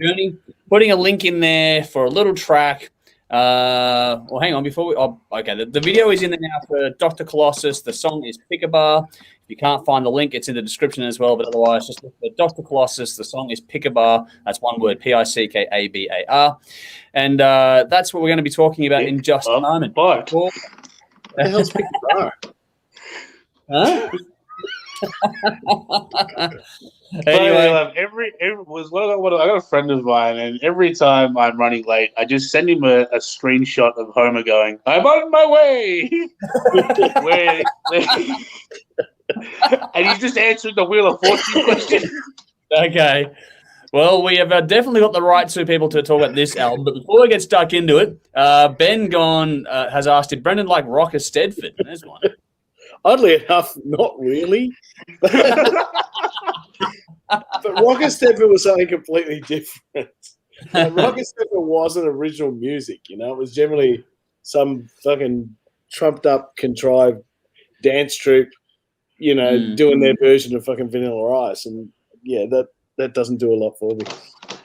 Speaker 1: journey. Putting a link in there for a little track. Well, hang on before we. Oh, okay, the video is in there now for Dr. Colossus. The song is Pickabar. If you can't find the link, it's in the description as well. But otherwise, just look for Dr. Colossus. The song is Pickabar. That's one word: Pickabar. And that's what we're going to be talking about in just a moment.
Speaker 4: What the hell's Pickabar?
Speaker 1: Huh?
Speaker 5: Anyway, I got a friend of mine, and every time I'm running late, I just send him a screenshot of Homer going, "I'm on my way," and he's just answering the Wheel of Fortune question.
Speaker 1: Okay. Well, we have definitely got the right two people to talk about this album, but before we get stuck into it, Ben has asked if Brendan liked Rocker Stedford. There's one.
Speaker 4: Oddly enough, not really. But Rocker Stedford was something completely different. Rocker Stedford wasn't original music, It was generally some fucking trumped up, contrived dance troupe, doing their version of fucking Vanilla Ice. And yeah, that doesn't do a lot for me.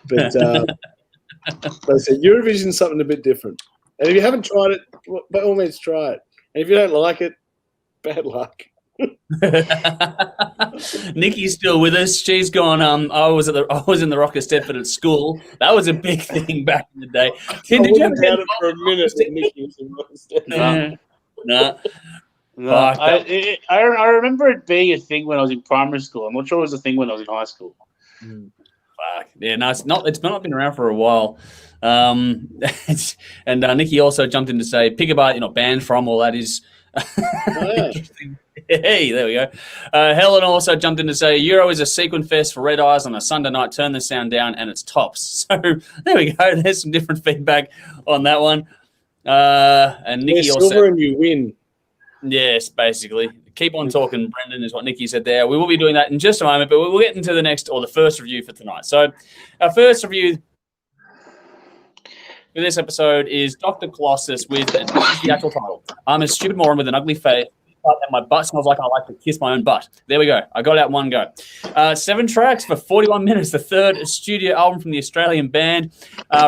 Speaker 4: But I said Eurovision is something a bit different. And if you haven't tried it, by all means try it. And if you don't like it, bad luck.
Speaker 1: Nikki's still with us. She's gone. I was in the Rock of Stedford at school. That was a big thing back in the day. Tim, did you ever get
Speaker 4: it for a minute that Nikki was in Rock of Stedford?
Speaker 1: Nah.
Speaker 5: No,
Speaker 1: Fuck,
Speaker 5: I remember it being a thing when I was in primary school. I'm not sure it was a thing when I was in high school.
Speaker 1: Fuck. Yeah, no, it's not been around for a while. And Nikki also jumped in to say Pickabar, banned from, all that is interesting. Hey, there we go. Helen also jumped in to say Euro is a sequin fest for Red Eyes on a Sunday night. Turn the sound down and it's tops. So there we go. There's some different feedback on that one. And Nikki also
Speaker 4: silver and you win.
Speaker 1: Yes, basically. Keep on talking, Brendan, is what Nikki said there. We will be doing that in just a moment, but we'll get into the first review for tonight. So our first review for this episode is Dr. Colossus with the actual title. I'm a stupid moron with an ugly face, and my butt smells like I like to kiss my own butt. There we go. I got out in one go. 7 tracks for 41 minutes. The third studio album from the Australian band,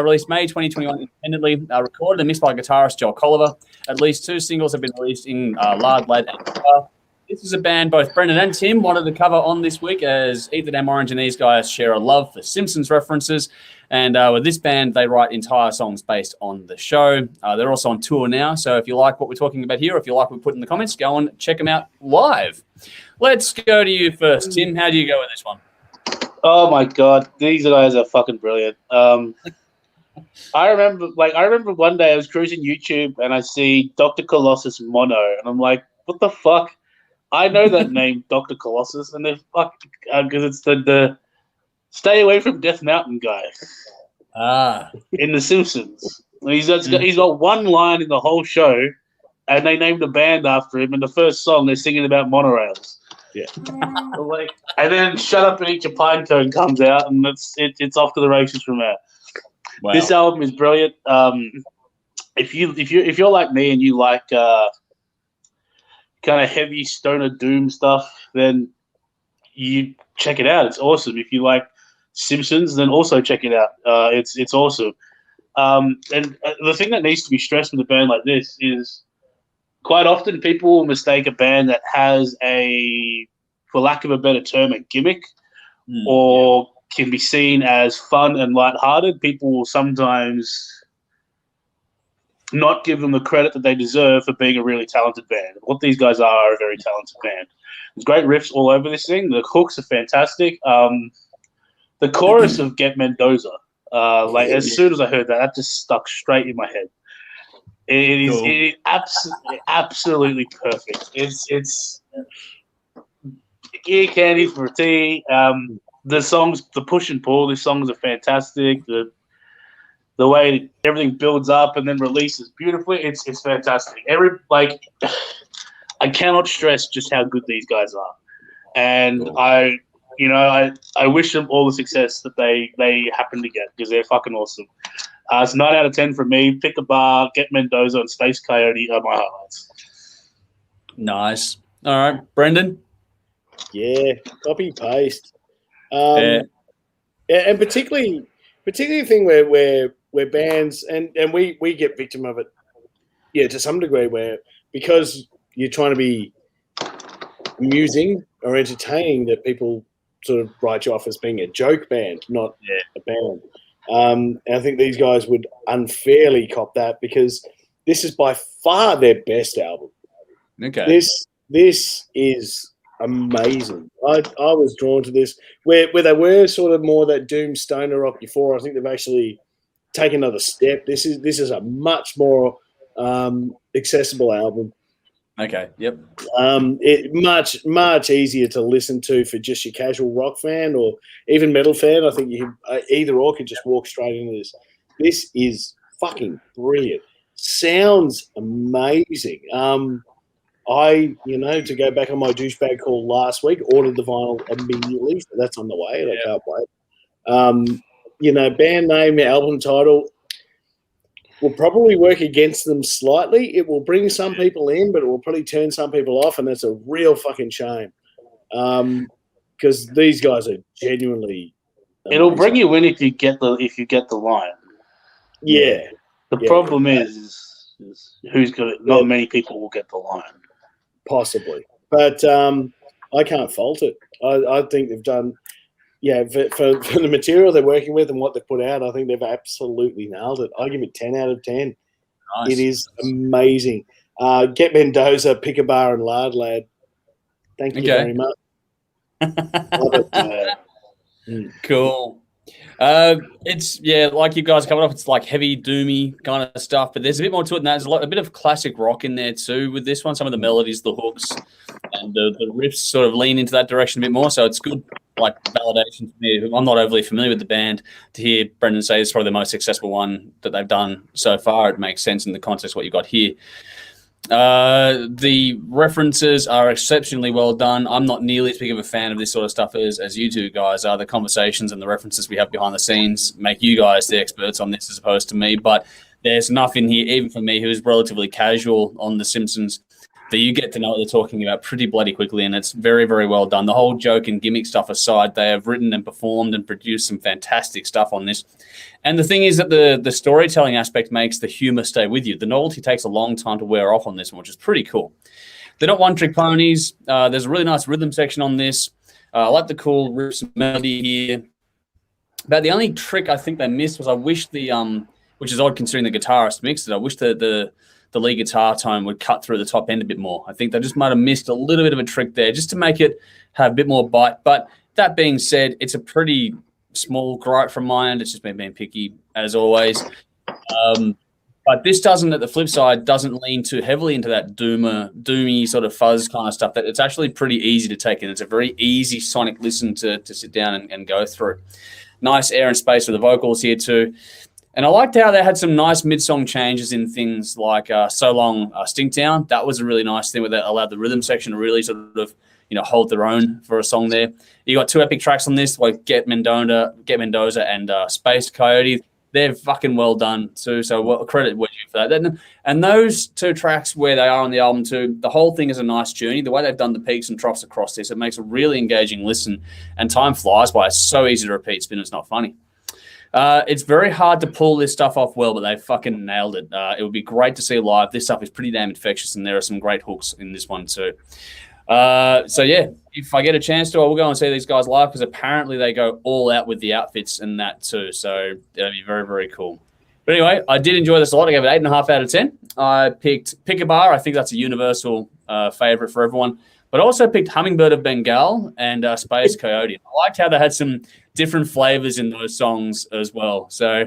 Speaker 1: released May 2021 independently, recorded and mixed by guitarist Jewell. At least 2 singles have been released in Lard, Lad, and Guitar. This is a band both Brendan and Tim wanted to cover on this week, as Ether Damn Orange and these guys share a love for Simpsons references. And with this band, they write entire songs based on the show. They're also on tour now, so if you like what we're talking about here, if you like what we put in the comments, go and check them out live. Let's go to you first. Tim, how do you go with this one?
Speaker 5: Oh my god, these guys are fucking brilliant. I remember one day I was cruising YouTube and I see Dr. Colossus mono, and I'm like, what the fuck? I know that name, Dr. Colossus, and they're fucking because it's the Stay Away from Death Mountain guy. In The Simpsons. He's got one line in the whole show, and they named a band after him. In the first song, they're singing about monorails.
Speaker 4: Yeah.
Speaker 5: And then "Shut Up and Eat Your Pine Cone" comes out, and it's off to the races from there.
Speaker 1: Wow.
Speaker 5: This album is brilliant. If you're like me and you like kind of heavy stoner doom stuff, then you check it out. It's awesome. If you like Simpsons, then also check it out. It's awesome. And the thing that needs to be stressed with a band like this is quite often people will mistake a band that has for lack of a better term, a gimmick, or can be seen as fun and lighthearted. People will sometimes not give them the credit that they deserve for being a really talented band. What these guys are a very talented band. There's great riffs all over this thing. The hooks are fantastic. The chorus of "Get Mendoza," as soon as I heard that, that just stuck straight in my head. It is absolutely perfect. It's ear candy for tea. The songs, the push and pull, these songs are fantastic. The way everything builds up and then releases beautifully, it's fantastic. I cannot stress just how good these guys are, and I wish them all the success that they happen to get, because they're fucking awesome. It's 9 out of 10 from me. Pickabar, Get Mendoza, and Space Coyote are my highlights.
Speaker 1: Nice. All right, Brendan.
Speaker 4: Yeah, copy paste. And particularly the thing where bands and we get victim of it, to some degree, where because you're trying to be amusing or entertaining, that people sort of write you off as being a joke band, not a band. And I think these guys would unfairly cop that, because this is by far their best album.
Speaker 1: Okay.
Speaker 4: This is amazing. I was drawn to this where they were sort of more that doom stoner rock before. I think they've actually taken another step. This is a much more accessible album.
Speaker 1: Okay. Yep.
Speaker 4: Much easier to listen to for just your casual rock fan or even metal fan. I think you either or could just walk straight into this. This is fucking brilliant. Sounds amazing. To go back on my douchebag call last week, ordered the vinyl immediately. So that's on the way, and I can't wait. Band name, album title will probably work against them slightly. It will bring some people in, but it will probably turn some people off, and that's a real fucking shame. Because these guys are genuinely amazing.
Speaker 5: It'll bring you in if you get the line.
Speaker 4: Yeah.
Speaker 5: The problem is who's gonna. Not many people will get the line.
Speaker 4: Possibly, but I I can't fault it. I think they've done, for the material they're working with and what they've put out, I think they've absolutely nailed it. I give it 10 out of 10.
Speaker 1: Nice.
Speaker 4: It is amazing. Get Mendoza, Pickabar, and Lad. Thank you very much. Love it.
Speaker 1: Cool. It's like you guys covered off. It's like heavy, doomy kind of stuff, but there's a bit more to it than that. There's a bit of classic rock in there too with this one. Some of the melodies, the hooks, and the riffs sort of lean into that direction a bit more. So it's good, like validation for me. I'm not overly familiar with the band. To hear Brendan say it's probably the most successful one that they've done so far, it makes sense in the context of what you got here. The references are exceptionally well done. I'm not nearly as big of a fan of this sort of stuff as you two guys are. The conversations and the references we have behind the scenes make you guys the experts on this as opposed to me, but there's enough in here, even for me who is relatively casual on The Simpsons, that you get to know what they're talking about pretty bloody quickly, and it's very, very well done. The whole joke and gimmick stuff aside, they have written and performed and produced some fantastic stuff on this. And the thing is that the storytelling aspect makes the humor stay with you. The novelty takes a long time to wear off on this one, which is pretty cool. They're not one-trick ponies. There's a really nice rhythm section on this. I like the cool riffs and melody here. But the only trick I think they missed was I wish which is odd considering the guitarist mixed it, I wish the lead guitar tone would cut through the top end a bit more. I think they just might have missed a little bit of a trick there just to make it have a bit more bite. But that being said, it's a pretty small gripe from my end. It's just me being picky, as always. But this doesn't, at the flip side, doesn't lean too heavily into that doomy sort of fuzz kind of stuff. That it's actually pretty easy to take in. It's a very easy sonic listen to sit down and go through. Nice air and space with the vocals here too. And I liked how they had some nice mid-song changes in things like So Long, Stinktown. That was a really nice thing where they allowed the rhythm section to really sort of, hold their own for a song there. You got two epic tracks on this, like Get Mendoza and Space Coyote. They're fucking well done too, so credit with you for that. And those two tracks where they are on the album too, the whole thing is a nice journey. The way they've done the peaks and troughs across this, it makes a really engaging listen, and time flies by. It's so easy to repeat, spin, it's not funny. It's very hard to pull this stuff off well, but they fucking nailed it. It would be great to see live. This stuff is pretty damn infectious, and there are some great hooks in this one too. If I get a chance to, I will go and see these guys live because apparently they go all out with the outfits and that too. So that'll be very, very cool. But anyway, I did enjoy this a lot. I gave it 8.5 out of 10. I picked Pickabar. I think that's a universal favorite for everyone. But I also picked Hummingbird of Bengal and Space Coyote. I liked how they had some different flavors in those songs as well. So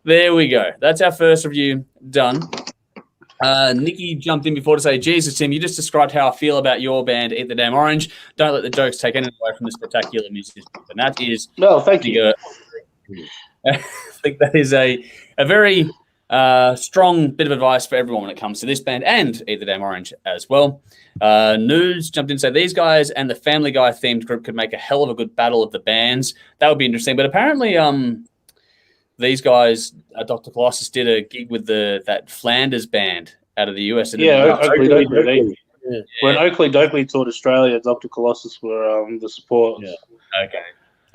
Speaker 1: there we go. That's our first review done. Nikki jumped in before to say, Jesus, Tim, you just described how I feel about your band, Eat the Damn Orange. Don't let the jokes take anything away from the spectacular music. And that is...
Speaker 5: No, thank you.
Speaker 1: I think that is a very strong bit of advice for everyone when it comes to this band and Eat the Damn Orange as well. News jumped in to say, these guys and the Family Guy themed group could make a hell of a good battle of the bands. That would be interesting. But apparently... these guys, Dr. Colossus did a gig with that Flanders band out of the US.
Speaker 5: Yeah, Oakley Dokley. When Oakley Dokley toured Australia, Dr. Colossus were the support.
Speaker 1: Yeah. Okay,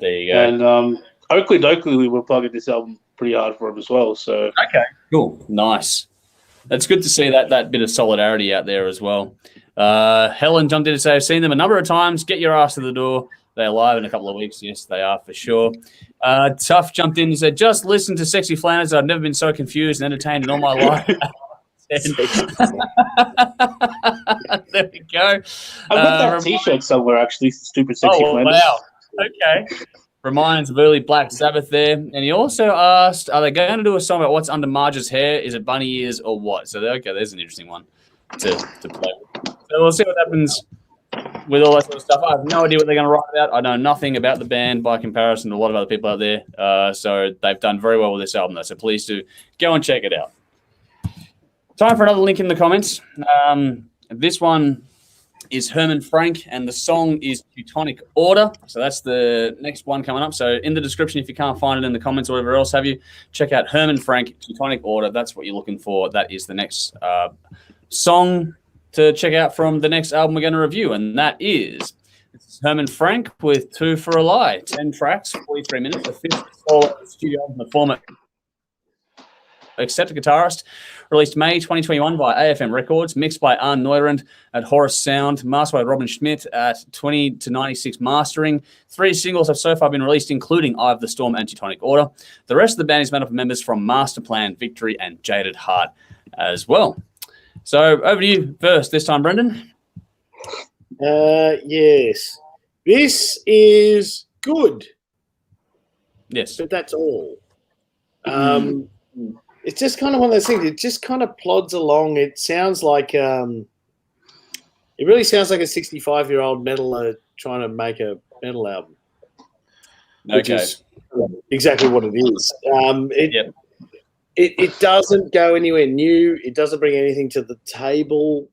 Speaker 1: there you go.
Speaker 5: And Oakley Dokley, we were plugging this album pretty hard for him as well. So
Speaker 1: okay, cool, nice. That's good to see that bit of solidarity out there as well. Helen jumped in to say, I've seen them a number of times. Get your ass to the door. They're live in a couple of weeks. Yes, they are for sure. Tough jumped in and said, just listen to Sexy Flanders. I've never been so confused and entertained in all my life. There we go.
Speaker 5: I've got that T-shirt somewhere, actually. Stupid Sexy Flanders.
Speaker 1: Oh, wow. Okay. Reminds of early Black Sabbath there. And he also asked, are they going to do a song about what's under Marge's hair? Is it bunny ears or what? So, okay, there's an interesting one to play with. So we'll see what happens with all that sort of stuff. I have no idea what they're going to write about. I know nothing about the band by comparison to a lot of other people out there. So they've done very well with this album, though. So please do go and check it out. Time for another link in the comments. This one is Herman Frank, and the song is Teutonic Order. So that's the next one coming up. So in the description, if you can't find it in the comments or whatever else have you, check out Herman Frank, Teutonic Order. That's what you're looking for. That is the next song to check out from the next album we're going to review, and that is Herman Frank with Two for a Lie. 10 tracks, 43 minutes, the fifth solo studio album, the former accepted guitarist Released May 2021 by AFM Records. Mixed by Arne Neurand at Horus Sound. Mastered by Robin Schmidt at 20 to 96 Mastering. 3 singles have so far been released, including Eye of the Storm and Teutonic Order. The rest of the band is made up of members from Masterplan, Victory, and Jaded Heart as well. So over to you first this time, Brendan.
Speaker 4: Yes. This is good.
Speaker 1: Yes.
Speaker 4: But that's all. It's just kind of one of those things. It just kind of plods along. It sounds like it really sounds like a 65-year-old metaler trying to make a metal album. Which is exactly what it is. It doesn't go anywhere new. It doesn't bring anything to the table.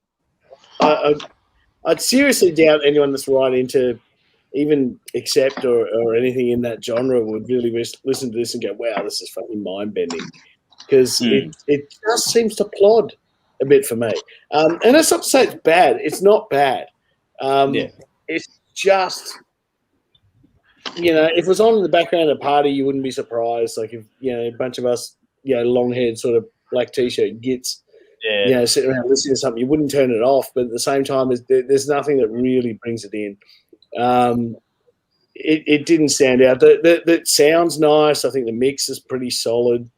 Speaker 4: I'd seriously doubt anyone that's right into even accept or anything in that genre would really listen to this and go, wow, this is fucking mind-bending. Because it just seems to plod a bit for me. And that's not to say it's bad. It's not bad. It's just, if it was on in the background of a party, you wouldn't be surprised. Like if, a bunch of us, long-haired sort of black T-shirt gits, sitting around listening to something, you wouldn't turn it off. But at the same time, there's nothing that really brings it in. It didn't stand out. That sounds nice. I think the mix is pretty solid.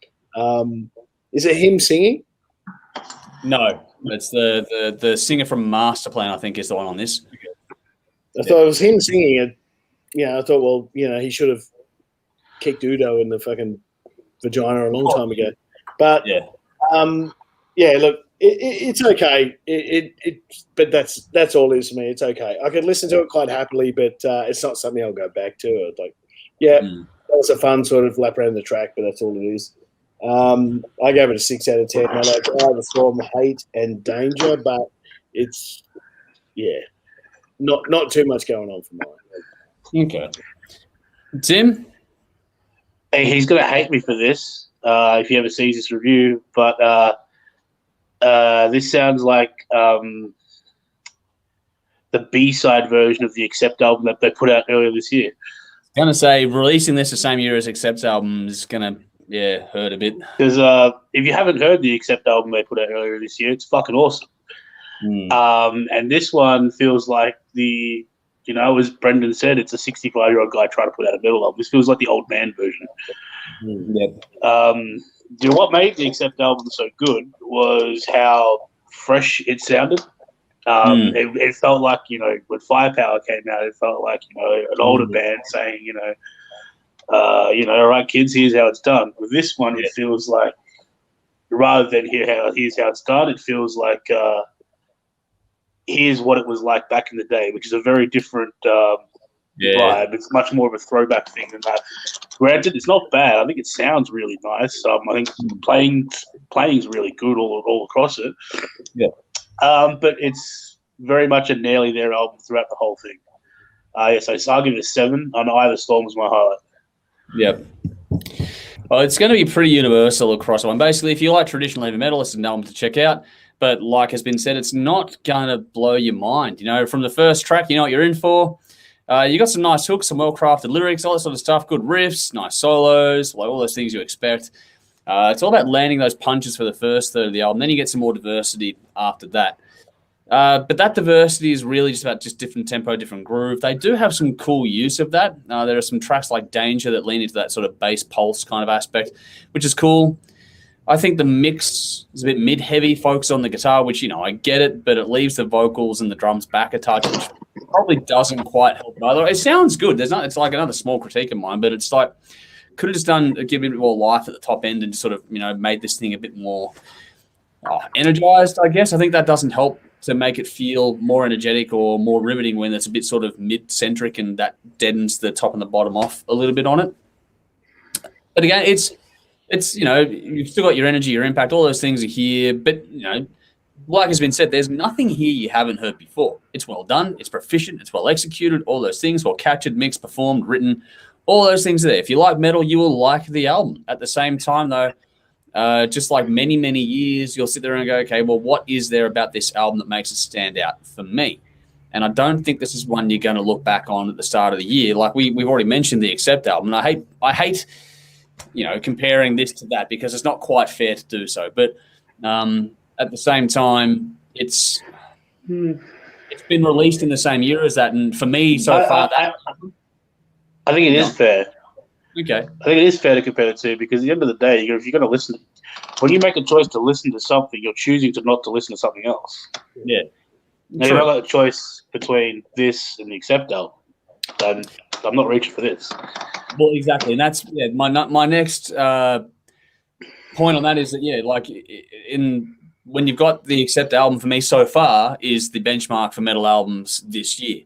Speaker 4: Is it him singing?
Speaker 1: No, it's the singer from Masterplan, I think, is the one on this.
Speaker 4: I thought it was him singing it. I thought, well, he should have kicked Udo in the fucking vagina a long time ago. But look, it's okay. But that's all it is for me. It's okay. I could listen to it quite happily, but it's not something I'll go back to. That was a fun sort of lap around the track, but that's all it is. I gave it a 6 out of 10. I like the Storm, Hate, and Danger, but it's not too much going on for mine.
Speaker 1: Okay, Tim.
Speaker 5: Hey, he's gonna hate me for this if he ever sees this review, but this sounds like the B-side version of the Accept album that they put out earlier this year.
Speaker 1: I'm gonna say releasing this the same year as Accept's album is gonna hurt a bit.
Speaker 5: Because if you haven't heard the Accept album they put out earlier this year, it's fucking awesome. And this one feels like as Brendan said, it's a 65-year-old guy trying to put out a metal album. This feels like the old man version. What made the Accept album so good was how fresh it sounded. It felt like, when Firepower came out, it felt like, an older band saying, all right, kids, here's how it's done. With this one, it feels like, rather than here's how it's done, it feels like here's what it was like back in the day, which is a very different vibe. It's much more of a throwback thing than that. Granted, it's not bad. I think it sounds really nice. I think playing's really good all across it. But it's very much a nearly there album throughout the whole thing. So I'll give it a 7. On Eye of the Storm was my highlight.
Speaker 1: Yep. Well, it's going to be pretty universal across one. Basically, if you like traditional heavy metal, it's an album to check out. But like has been said, it's not going to blow your mind. From the first track, you know what you're in for. You got some nice hooks, some well-crafted lyrics, all that sort of stuff, good riffs, nice solos, like all those things you expect. It's all about landing those punches for the first third of the album. Then you get some more diversity after that. But that diversity is really just about just different tempo, different groove. They do have some cool use of that. There are some tracks like Danger that lean into that sort of bass pulse kind of aspect, which is cool. I think the mix is a bit mid-heavy, focus on the guitar, which, I get it, but it leaves the vocals and the drums back a touch, which probably doesn't quite help it either. It sounds good. It's like another small critique of mine, but it's like, could have just give it a bit more life at the top end and sort of, made this thing a bit more energized, I guess. I think that doesn't help to make it feel more energetic or more riveting when it's a bit sort of mid-centric and that deadens the top and the bottom off a little bit on it. But again, it's you've still got your energy, your impact, all those things are here. But, like has been said, there's nothing here you haven't heard before. It's well done, it's proficient, it's well executed, all those things, well captured, mixed, performed, written, all those things are there. If you like metal, you will like the album. At the same time, though, just like many, many years, you'll sit there and go, okay, well, what is there about this album that makes it stand out for me? And I don't think this is one you're going to look back on at the start of the year. Like we've already mentioned the Accept album, and I hate comparing this to that because it's not quite fair to do so. But At the same time, it's been released in the same year as that, and for me, so far,
Speaker 5: I think it is fair.
Speaker 1: Okay.
Speaker 5: I think it is fair to compare the two because at the end of the day, if you're going to listen, when you make a choice to listen to something, you're choosing to not to listen to something else.
Speaker 1: Yeah.
Speaker 5: Now, you've got a choice between this and the Accept album, then I'm not reaching for this.
Speaker 1: Well, exactly, and that's my next point on that is that like when you've got the Accept album for me so far is the benchmark for metal albums this year.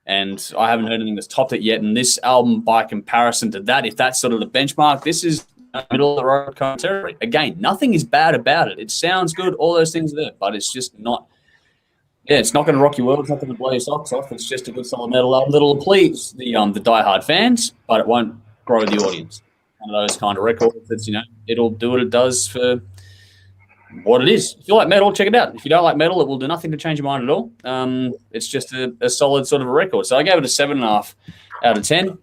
Speaker 1: And I haven't heard anything that's topped it yet. And this album, by comparison to that, if that's sort of the benchmark, this is middle of the road kind of territory. Again, nothing is bad about it. It sounds good, all those things are there, but it's just not. Yeah, it's not going to rock your world. It's not going to blow your socks off. It's just a good solid metal album that'll please the diehard fans, but it won't grow the audience. One of those kind of records that's it'll do what it does for what it is. If you like metal, check it out. If you don't like metal, it will do nothing to change your mind at all. It's just a solid sort of a record. So I gave it a 7.5 out of 10.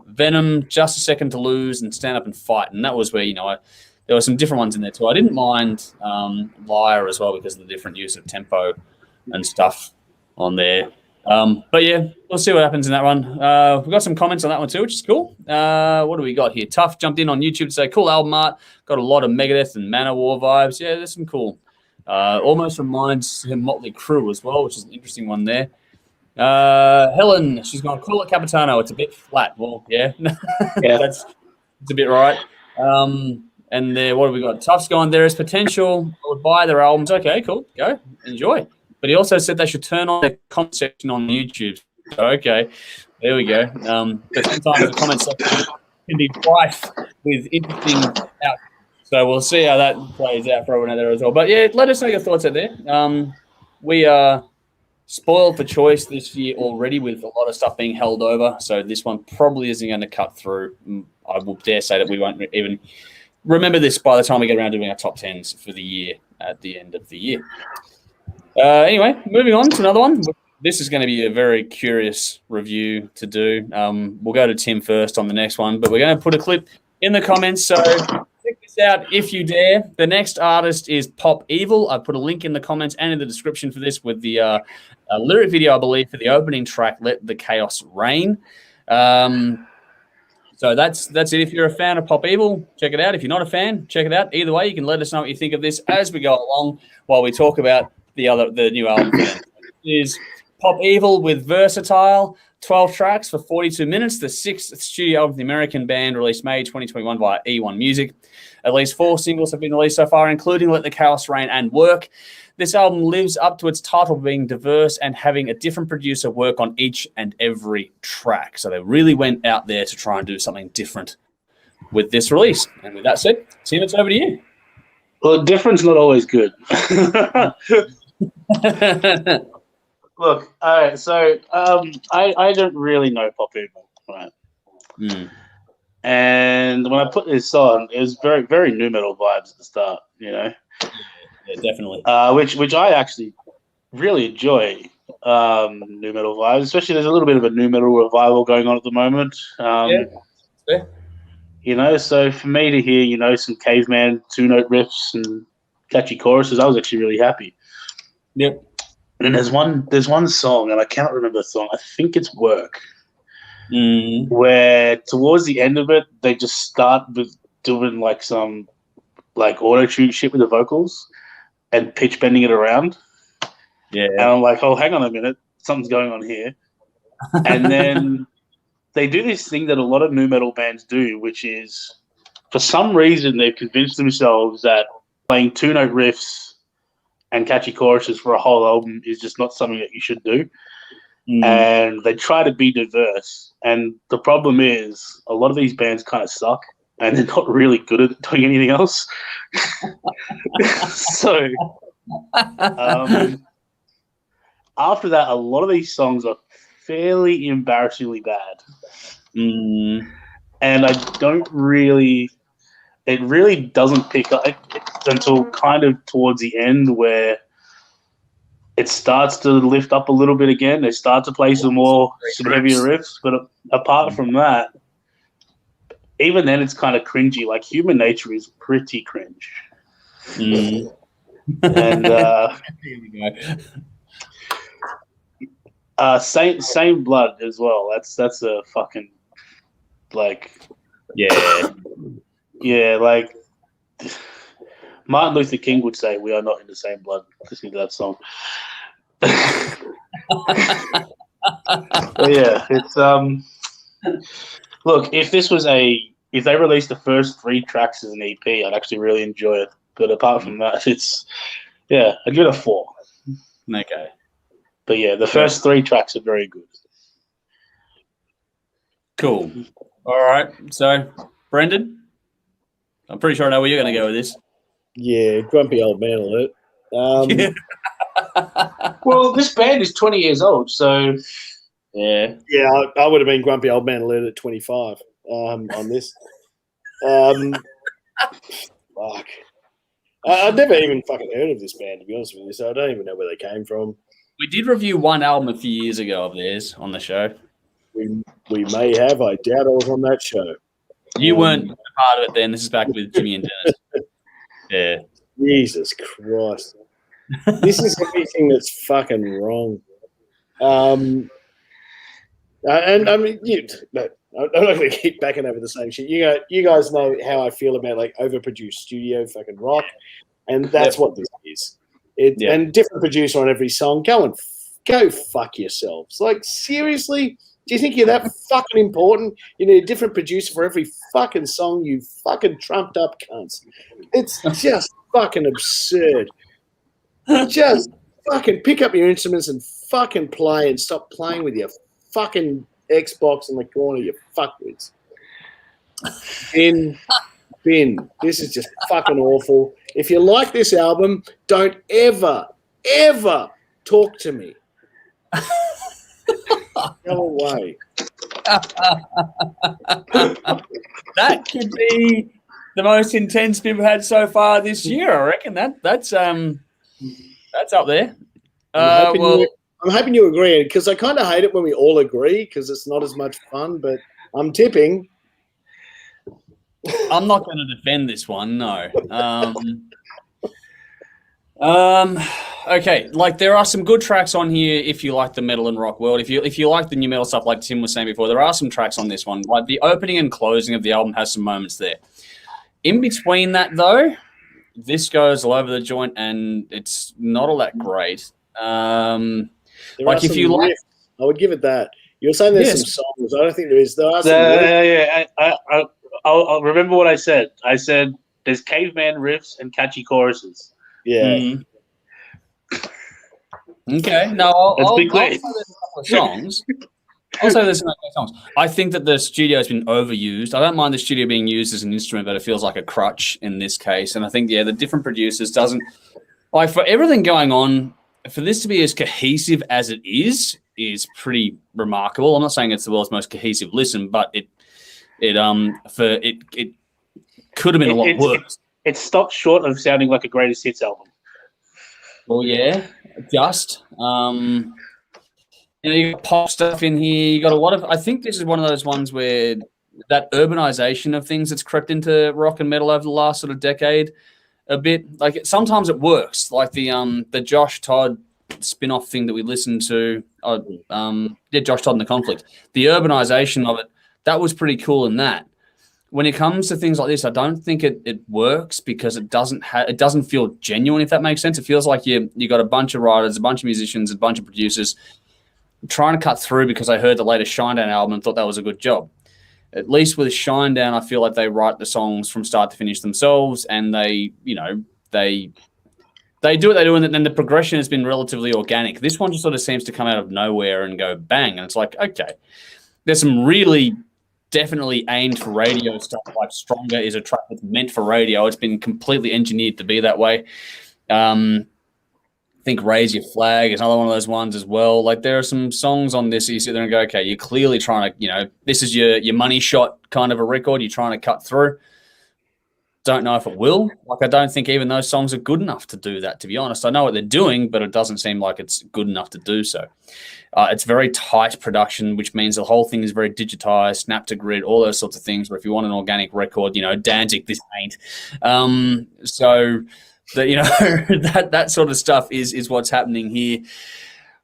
Speaker 1: Venom, Just a Second to Lose, and Stand Up and Fight. And that was where, there were some different ones in there too. I didn't mind Liar as well because of the different use of tempo and stuff on there. But yeah, we'll see what happens in that one. We've got some comments on that one too, which is cool. What do we got here? Tough jumped in on YouTube to say, cool album art. Got a lot of Megadeth and Manowar vibes. Yeah, there's some cool. Almost reminds him Motley Crue as well, which is an interesting one there. Helen, she's gone, call it Capitano. It's a bit flat. Well, yeah. Yeah, it's a bit right. And there, what have we got? Tough's gone, there is potential. I would buy their albums. Okay, cool. Go. Enjoy. But he also said they should turn on the comment section on YouTube. Okay, there we go. But sometimes the comment section can be rife with interesting outcomes. So we'll see how that plays out for everyone out there as well. But yeah, let us know your thoughts out there. We are spoiled for choice this year already with a lot of stuff being held over. So this one probably isn't going to cut through. I will dare say that we won't even remember this by the time we get around to doing our top 10s for the year at the end of the year. Anyway, moving on to another one. This is going to be a very curious review to do. We'll go to Tim first on the next one, but we're going to put a clip in the comments. So check this out if you dare. The next artist is Pop Evil. I put a link in the comments and in the description for this with the lyric video, I believe, for the opening track, Let the Chaos Reign. So that's it. If you're a fan of Pop Evil, check it out. If you're not a fan, check it out. Either way, you can let us know what you think of this as we go along while we talk about the new album. This is Pop Evil with Versatile, 12 tracks for 42 minutes, the 6th studio album of the American band, released May 2021 via E1 Music. At least 4 singles have been released so far, including Let the Chaos Reign and Work. This album lives up to its title, being diverse and having a different producer work on each and every track. So they really went out there to try and do something different with this release. And with that said, Tim, it's over to you.
Speaker 5: Well, different's not always good. Look, all right, so I don't really know Pop Evil, right? And when I put this on, it was very, very nu metal vibes at the start,
Speaker 1: Yeah, definitely.
Speaker 5: Which I actually really enjoy, nu metal vibes, especially there's a little bit of a nu metal revival going on at the moment. So for me to hear, some caveman 2-note riffs and catchy choruses, I was actually really happy.
Speaker 1: Yep.
Speaker 5: And there's one song, and I can't remember the song. I think it's Work, where towards the end of it, they just start with doing some auto-tune shit with the vocals and pitch bending it around. Yeah. And I'm like, oh, hang on a minute, something's going on here. And then they do this thing that a lot of nu metal bands do, which is, for some reason, they've convinced themselves that playing 2-note riffs and catchy choruses for a whole album is just not something that you should do. And they try to be diverse. And the problem is a lot of these bands kind of suck and they're not really good at doing anything else. So after that, a lot of these songs are fairly embarrassingly bad. And I don't really... It really doesn't pick up until kind of towards the end where it starts to lift up a little bit again. They start to play some heavier riffs. But apart from that, even then it's kind of cringy. Like Human Nature is pretty cringe.
Speaker 1: Mm.
Speaker 5: And
Speaker 1: Here we go.
Speaker 5: same blood as well. That's a fucking like
Speaker 1: Yeah.
Speaker 5: like Martin Luther King would say, "We are not in the same blood." Listen to that song. But yeah, it's look, if they released the first 3 tracks as an EP, I'd actually really enjoy it. But apart from that, I'd give it a 4.
Speaker 1: Okay.
Speaker 5: But yeah, the first 3 tracks are very good.
Speaker 1: Cool. All right. So, Brendan, I'm pretty sure I know where you're going to go with this.
Speaker 4: Yeah, grumpy old man alert.
Speaker 5: Well, this band is 20 years old, so
Speaker 1: Yeah.
Speaker 4: Yeah, I would have been grumpy old man alert at 25 on this. Fuck. I've never even fucking heard of this band, to be honest with you, so I don't even know where they came from.
Speaker 1: We did review one album a few years ago of theirs on the show.
Speaker 4: We may have. I doubt I was on that show.
Speaker 1: You weren't part of it then. This is back with Jimmy and Dennis. Yeah.
Speaker 4: Jesus Christ. This is everything that's fucking wrong. And I mean, I'm not going to keep backing over the same shit. You guys know how I feel about like overproduced studio fucking rock, and that's what this is. And different producer on every song. Go fuck yourselves. Like, seriously, do you think you're that fucking important? You need a different producer for every fucking song, you fucking trumped up cunts. It's just fucking absurd. Just fucking pick up your instruments and fucking play and stop playing with your fucking Xbox in the corner, you fuckwits. Bin. This is just fucking awful. If you like this album, don't ever talk to me. Go away.
Speaker 1: That could be the most intense we've had so far this year. I reckon that's up there.
Speaker 4: I'm hoping you agree, because I kind of hate it when we all agree, because it's not as much fun. But I'm tipping.
Speaker 1: I'm not going to defend this one. No. Okay, like there are some good tracks on here if you like the metal and rock world. If you like the new metal stuff, like Tim was saying before, there are some tracks on this one. Like the opening and closing of the album has some moments there. In between that, though, this goes all over the joint, and it's not all that great. Like if you like,
Speaker 4: I would give it that. You're saying there's some songs. I don't think there is. There are some.
Speaker 5: I'll remember what I said. I said there's caveman riffs and catchy choruses.
Speaker 4: Yeah.
Speaker 1: Mm. Okay. No, I'll say there's a couple of songs. I'll say there's some okay songs. I think that the studio has been overused. I don't mind the studio being used as an instrument, but it feels like a crutch in this case. And I think, the different producers doesn't like for everything going on. For this to be as cohesive as it is pretty remarkable. I'm not saying it's the world's most cohesive listen, but it could have been a lot worse.
Speaker 5: It stopped short of sounding like a greatest hits album.
Speaker 1: Well, yeah, just you got pop stuff in here. You got a lot of. I think this is one of those ones where that urbanization of things that's crept into rock and metal over the last sort of decade. A bit like sometimes it works, like the Josh Todd spin-off thing that we listened to. Josh Todd and the Conflict. The urbanization of it, that was pretty cool in that. When it comes to things like this, I don't think it works because it doesn't feel genuine, if that makes sense. It feels like you got a bunch of writers, a bunch of musicians, a bunch of producers trying to cut through because I heard the latest Shinedown album and thought that was a good job. At least with Shinedown, I feel like they write the songs from start to finish themselves, and they do what they do, and then the progression has been relatively organic. This one just sort of seems to come out of nowhere and go bang, and it's like, okay, there's some really definitely aimed for radio stuff, like Stronger is a track that's meant for radio. It's been completely engineered to be that way. I think Raise Your Flag is another one of those ones as well. Like there are some songs on this, you sit there and go, okay, you're clearly trying to, this is your money shot kind of a record. You're trying to cut through. Don't know if it will. Like I don't think even those songs are good enough to do that, to be honest. I know what they're doing, but it doesn't seem like it's good enough to do so. It's very tight production, which means the whole thing is very digitized, snap to grid, all those sorts of things, where if you want an organic record, Danzig, this ain't. So That, you know, that sort of stuff is what's happening here.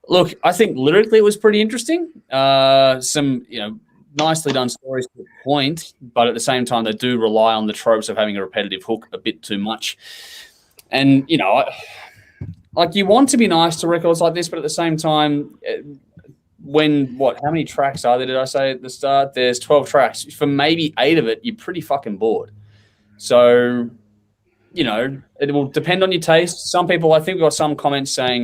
Speaker 1: Look, I think lyrically it was pretty interesting. Some, you know, nicely done stories to the point, but at the same time they do rely on the tropes of having a repetitive hook a bit too much. And, you know, like, you want to be nice to records like this, but at the same time, how many tracks are there, did I say at the start? There's 12 tracks. For maybe 8 of it, you're pretty fucking bored. So, you know, it will depend on your taste. Some people, I think we got some comments saying,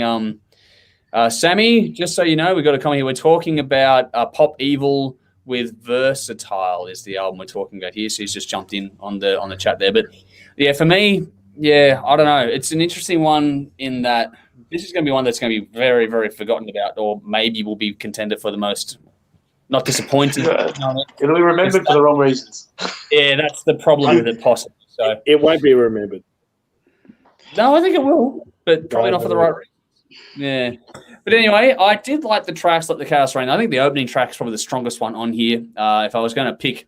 Speaker 1: Sammy, just so you know, we've got a comment here. We're talking about Pop Evil with Versatile is the album we're talking about here. So he's just jumped in on the chat there. But yeah, for me, yeah, I don't know. It's an interesting one in that this is going to be one that's going to be very, very forgotten about, or maybe will be contender for the most, not disappointing.
Speaker 5: It'll be remembered for the wrong reasons.
Speaker 1: Yeah, that's the problem with it, possibly. So
Speaker 4: it won't be remembered.
Speaker 1: No, I think it will, but probably not for the right reasons. Yeah. But anyway, I did like the tracks like the Chaos Rain. I think the opening track is probably the strongest one on here. If I was going to pick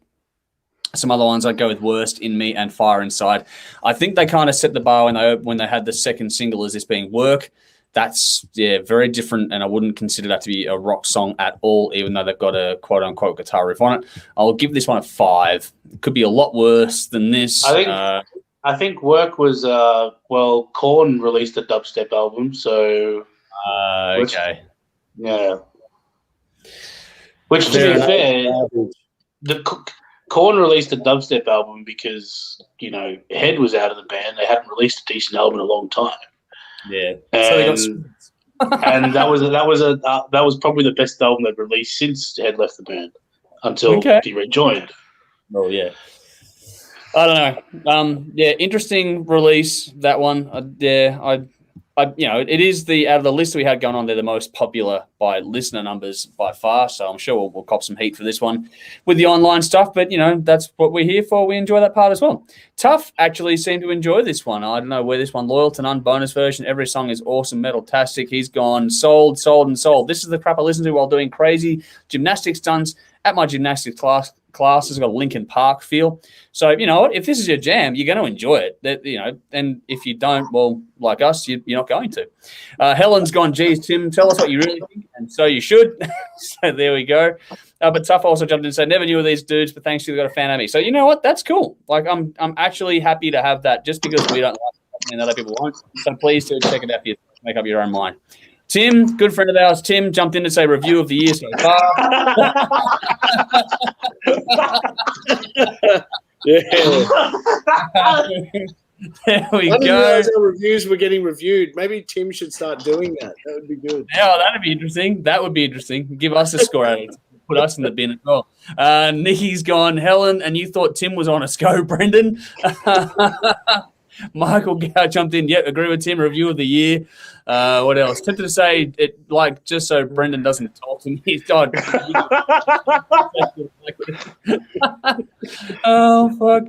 Speaker 1: some other ones, I'd go with Worst in Me and Fire Inside. I think they kind of set the bar when they had the second single as this being Work. That's, yeah, very different, and I wouldn't consider that to be a rock song at all, even though they've got a quote-unquote guitar riff on it. I'll give this one a 5. It could be a lot worse than this.
Speaker 5: I think Work was, Korn released a dubstep album, so...
Speaker 1: okay.
Speaker 5: Yeah. Which, to be fair, Korn released a dubstep album because, you know, Head was out of the band. They hadn't released a decent album in a long time.
Speaker 1: Yeah.
Speaker 5: And, and that was probably the best album they've released since Head left the band until he rejoined.
Speaker 1: Oh, yeah. I don't know. Yeah, interesting release, that one. You know, it is out of the list we had going on there, the most popular by listener numbers by far. So I'm sure we'll cop some heat for this one with the online stuff. But, you know, that's what we're here for. We enjoy that part as well. Tough actually seemed to enjoy this one. I don't know where this one, Loyal to None bonus version. Every song is awesome, metal-tastic. He's gone sold. This is the crap I listen to while doing crazy gymnastics stunts at my gymnastics class. It's got a Linkin Park feel. So, you know what? If this is your jam, you're going to enjoy it. You know, and if you don't, well, like us, you're not going to. Helen's gone, geez, Tim, tell us what you really think, and so you should. So there we go. But Tough also jumped in and said, never knew of these dudes, but thanks to you, got a fan of me. So you know what? That's cool. Like, I'm actually happy to have that, just because we don't like it and other people won't. So please do check it out for yourself. Make up your own mind. Tim, good friend of ours, Tim, jumped in to say review of the year so far. There we go.
Speaker 4: Our reviews were getting reviewed. Maybe Tim should start doing that. That would be good.
Speaker 1: Yeah, that'd be interesting. That would be interesting. Give us a score out of it. Put us in the bin as well. Nikki's gone, Helen, and you thought Tim was on a SCO, Brendan. Michael Gow jumped in. Yep, agree with Tim. Review of the year. What else? Tempted to say it, like, just so Brendan doesn't talk to me. He's gone. Oh, fuck.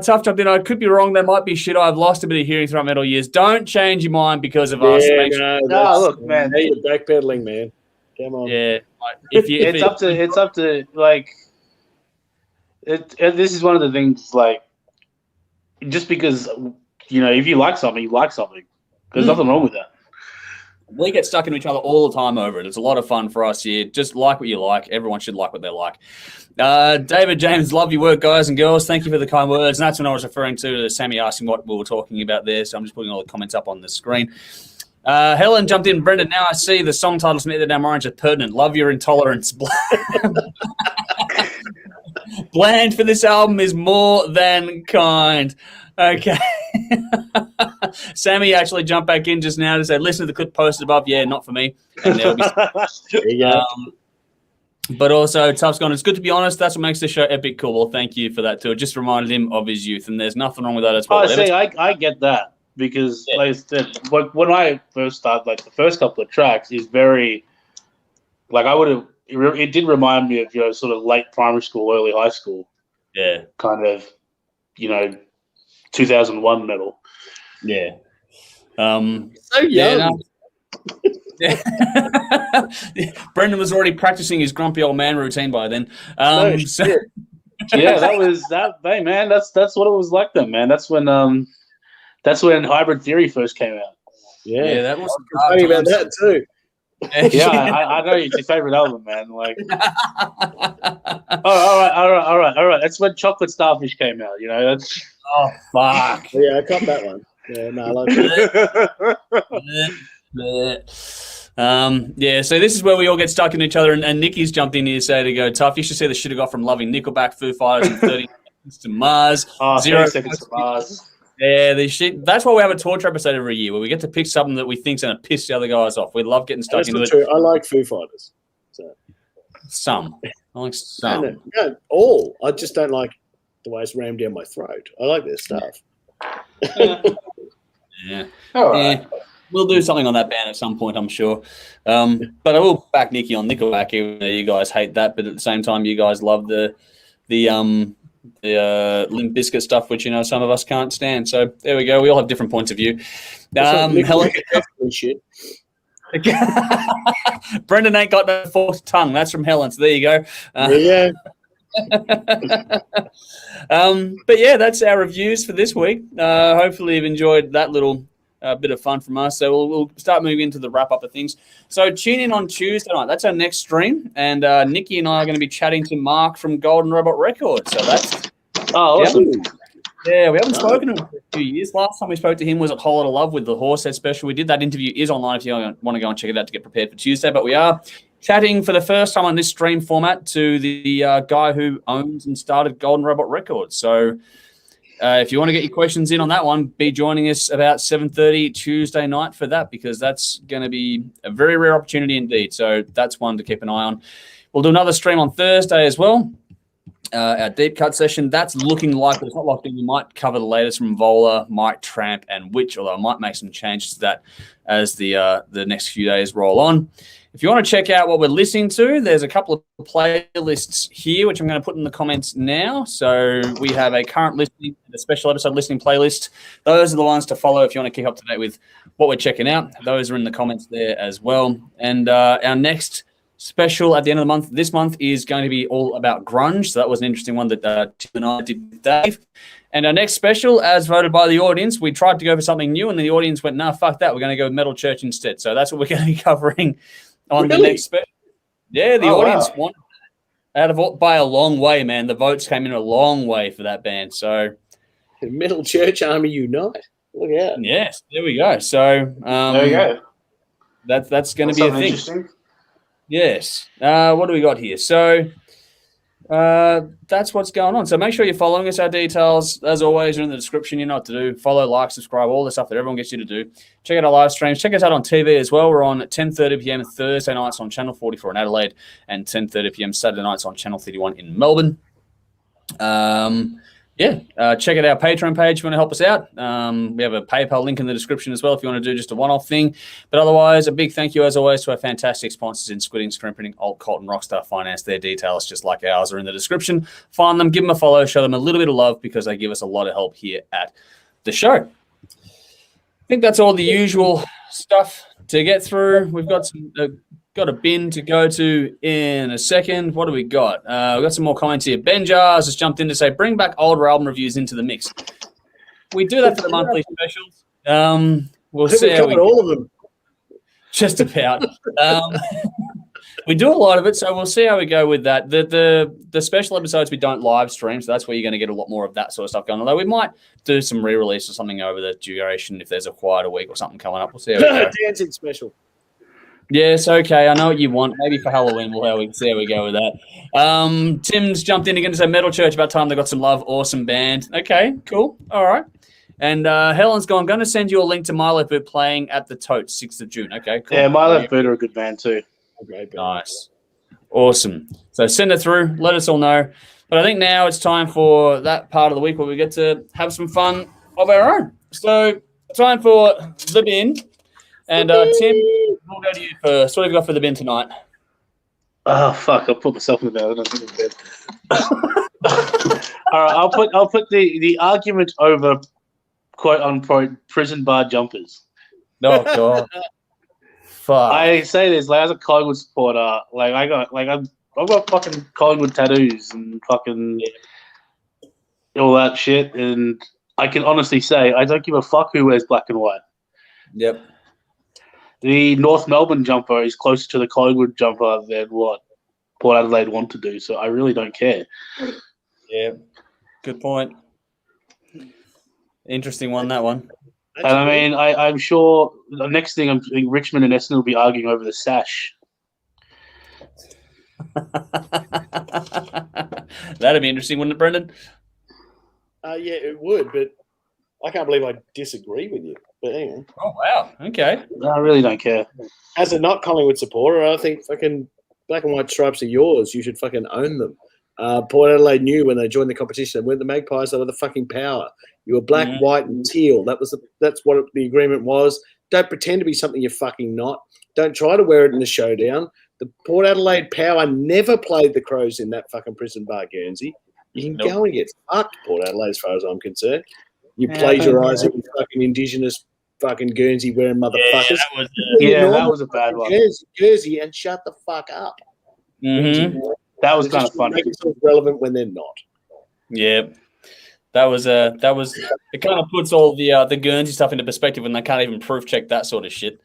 Speaker 1: Tough jumped in. I could be wrong. That might be shit. I've lost a bit of hearing throughout metal years. Don't change your mind because of us.
Speaker 5: Look, man.
Speaker 4: Now you're backpedaling, man. Come on.
Speaker 1: Yeah.
Speaker 5: It's up to like. This is one of the things, like, just because, you know, if you like something, you like something. There's nothing wrong with that.
Speaker 1: We get stuck into each other all the time over it. It's a lot of fun for us here. Just like what you like. Everyone should like what they like. David James, love your work, guys and girls. Thank you for the kind words. And that's when I was referring to Sammy asking what we were talking about there. So I'm just putting all the comments up on the screen. Helen jumped in. Brendan, now I see the song title submitted to Damn Orange are pertinent. Love your intolerance. Bland for this album is more than kind. Okay. Sammy actually jumped back in just now to say, listen to the clip posted above. Yeah, not for me. And there'll be but also, Tough's gone, it's good to be honest. That's what makes the show epic cool. Well, thank you for that, too. It just reminded him of his youth, and there's nothing wrong with that as well.
Speaker 5: I get that because, like I said, when I first started, like, the first couple of tracks is very, like, it did remind me of, you know, sort of late primary school, early high school.
Speaker 1: Yeah.
Speaker 5: Kind of, you know, 2001 metal.
Speaker 1: Yeah.
Speaker 4: So young.
Speaker 1: Brendan was already practicing his grumpy old man routine by then.
Speaker 5: Yeah, that was that. Hey, man, that's what it was like then, man. That's when That's when Hybrid Theory first came out.
Speaker 4: Yeah,
Speaker 1: that was
Speaker 4: funny about that too.
Speaker 5: Yeah, I know it's your favorite album, man. Like, all right. That's when Chocolate Starfish came out. You know, that's
Speaker 1: Oh fuck!
Speaker 4: Yeah, I caught that one. Yeah, no, I like that.
Speaker 1: Yeah, so this is where we all get stuck in each other, and Nikki's jumped in here to say to go tough. You should see the shit I got from loving Nickelback, Foo Fighters, and 30 Seconds to Mars.
Speaker 5: 0 Seconds to Mars.
Speaker 1: Yeah, this shit. That's why we have a torture episode every year where we get to pick something that we think's going to piss the other guys off. We love getting stuck
Speaker 4: That's
Speaker 1: into
Speaker 4: not
Speaker 1: it.
Speaker 4: true. I like Foo Fighters. So.
Speaker 1: Some. I like some.
Speaker 4: No, all. I just don't like the way it's rammed down my throat. I like their stuff.
Speaker 1: Yeah.
Speaker 5: All right.
Speaker 1: Yeah. We'll do something on that band at some point, I'm sure. But I will back Nikki on Nickelback. Even though you guys hate that, but at the same time, you guys love the Limp Bizkit stuff, which some of us can't stand. So there we go. We all have different points of view. Helen,
Speaker 4: shit.
Speaker 1: Brendan ain't got no forked tongue. That's from Helen. So there you go.
Speaker 4: Yeah.
Speaker 1: But yeah, that's our reviews for this week. Hopefully you've enjoyed that little bit of fun from us. So we'll start moving into the wrap up of things. So tune in on Tuesday night. That's our next stream, and Nikki and I are going to be chatting to Mark from Golden Robot Records. So that's
Speaker 5: awesome.
Speaker 1: Yeah, we haven't spoken to him for a few years. Last time we spoke to him was at Whole Lotta Love with the Horsehead special. We did that interview is online if you want to go and check it out to get prepared for Tuesday. But we are chatting for the first time on this stream format to the guy who owns and started Golden Robot Records. So if you want to get your questions in on that one, be joining us about 7:30 Tuesday night for that, because that's going to be a very rare opportunity indeed. So that's one to keep an eye on. We'll do another stream on Thursday as well. Our deep cut session, that's looking like it's not locked in. We might cover the latest from Vola, Mike Tramp, and Witch, although I might make some changes to that as the next few days roll on. If you want to check out what we're listening to, there's a couple of playlists here, which I'm going to put in the comments now. So we have a current listening, a special episode listening playlist. Those are the ones to follow if you want to keep up to date with what we're checking out. Those are in the comments there as well. And our next special at the end of the month, this month, is going to be all about grunge. So that was an interesting one that Tim and I did with Dave. And our next special, as voted by the audience, we tried to go for something new, and the audience went, "Nah, fuck that. We're going to go with Metal Church instead." So that's what we're going to be covering on the next special. Yeah, the audience wanted that. By a long way, man. The votes came in a long way for that band. So
Speaker 4: Metal Church Army Unite. Look out.
Speaker 1: Yes, there we go. So
Speaker 5: there you go.
Speaker 1: That's going to be a thing.
Speaker 5: Interesting.
Speaker 1: Yes. What do we got here? So that's what's going on. So make sure you're following us. Our details, as always, are in the description. You know what to do. Follow, like, subscribe, all the stuff that everyone gets you to do. Check out our live streams. Check us out on TV as well. We're on at 10:30 p.m. Thursday nights on Channel 44 in Adelaide, and 10:30 p.m. Saturday nights on Channel 31 in Melbourne. Check out our Patreon page if you want to help us out. We have a PayPal link in the description as well if you want to do just a one-off thing. But otherwise, a big thank you, as always, to our fantastic sponsors in Squidding, Screen Printing, Alt, Colt, and Rockstar Finance. Their details, just like ours, are in the description. Find them, give them a follow, show them a little bit of love, because they give us a lot of help here at the show. I think that's all the usual stuff to get through. We've got some... got a bin to go to in a second. What do we got? We've got some more comments here. Ben Jars has jumped in to say, bring back older album reviews into the mix. We do that for the monthly specials. We'll see how we
Speaker 4: all of them.
Speaker 1: Just about. We do a lot of it, so we'll see how we go with that. The special episodes we don't live stream, so that's where you're going to get a lot more of that sort of stuff going. Although we might do some re-release or something over the duration if there's a quieter week or something coming up. We'll see how we go.
Speaker 4: Dancing special.
Speaker 1: Yes, okay. I know what you want. Maybe for Halloween, we'll see how we go with that. Tim's jumped in again to say Metal Church, about time they got some love. Awesome band. Okay, cool. All right. And Helen's gone, going to send you a link to Milo Boot playing at the Tote, 6th of June. Okay, cool.
Speaker 5: Yeah, Milo Boot are a good band too.
Speaker 1: Nice. Awesome. So send it through. Let us all know. But I think now it's time for that part of the week where we get to have some fun of our own. So time for the bin. And Tim, we'll go to you first. What have you got for the bin tonight?
Speaker 5: Oh fuck! I'll put myself in the bed. I don't think in bed. All right, I'll put the argument over quote unquote prison bar jumpers.
Speaker 1: Oh god! Fuck!
Speaker 5: I say this like as a Collingwood supporter. I've got fucking Collingwood tattoos and fucking all that shit, and I can honestly say I don't give a fuck who wears black and white.
Speaker 1: Yep.
Speaker 5: The North Melbourne jumper is closer to the Collingwood jumper than what Port Adelaide want to do, so I really don't care.
Speaker 1: Yeah. Good point. Interesting one, that one.
Speaker 5: And I mean, I'm sure the next thing I think Richmond and Essendon will be arguing over the sash.
Speaker 1: That'd be interesting, wouldn't it, Brendan?
Speaker 4: Yeah, it would, but I can't believe I disagree with you. But anyway.
Speaker 1: Oh, wow. Okay.
Speaker 5: I really don't care.
Speaker 4: As a not Collingwood supporter, I think fucking black and white stripes are yours. You should fucking own them. Port Adelaide knew when they joined the competition, they weren't the Magpies, they were the fucking power. You were black, white, and teal. That's what the agreement was. Don't pretend to be something you're fucking not. Don't try to wear it in the showdown. The Port Adelaide power never played the Crows in that fucking prison bar, Guernsey. You can go and get fucked, Port Adelaide, as far as I'm concerned. You plagiarising fucking Indigenous fucking Guernsey wearing motherfuckers.
Speaker 5: That was a bad one.
Speaker 4: Jersey and shut the fuck up.
Speaker 1: Mm-hmm.
Speaker 5: That was kind of funny.
Speaker 4: Make themselves relevant when they're not.
Speaker 1: Yeah. That was it kind of puts all the Guernsey stuff into perspective when they can't even proof check that sort of shit.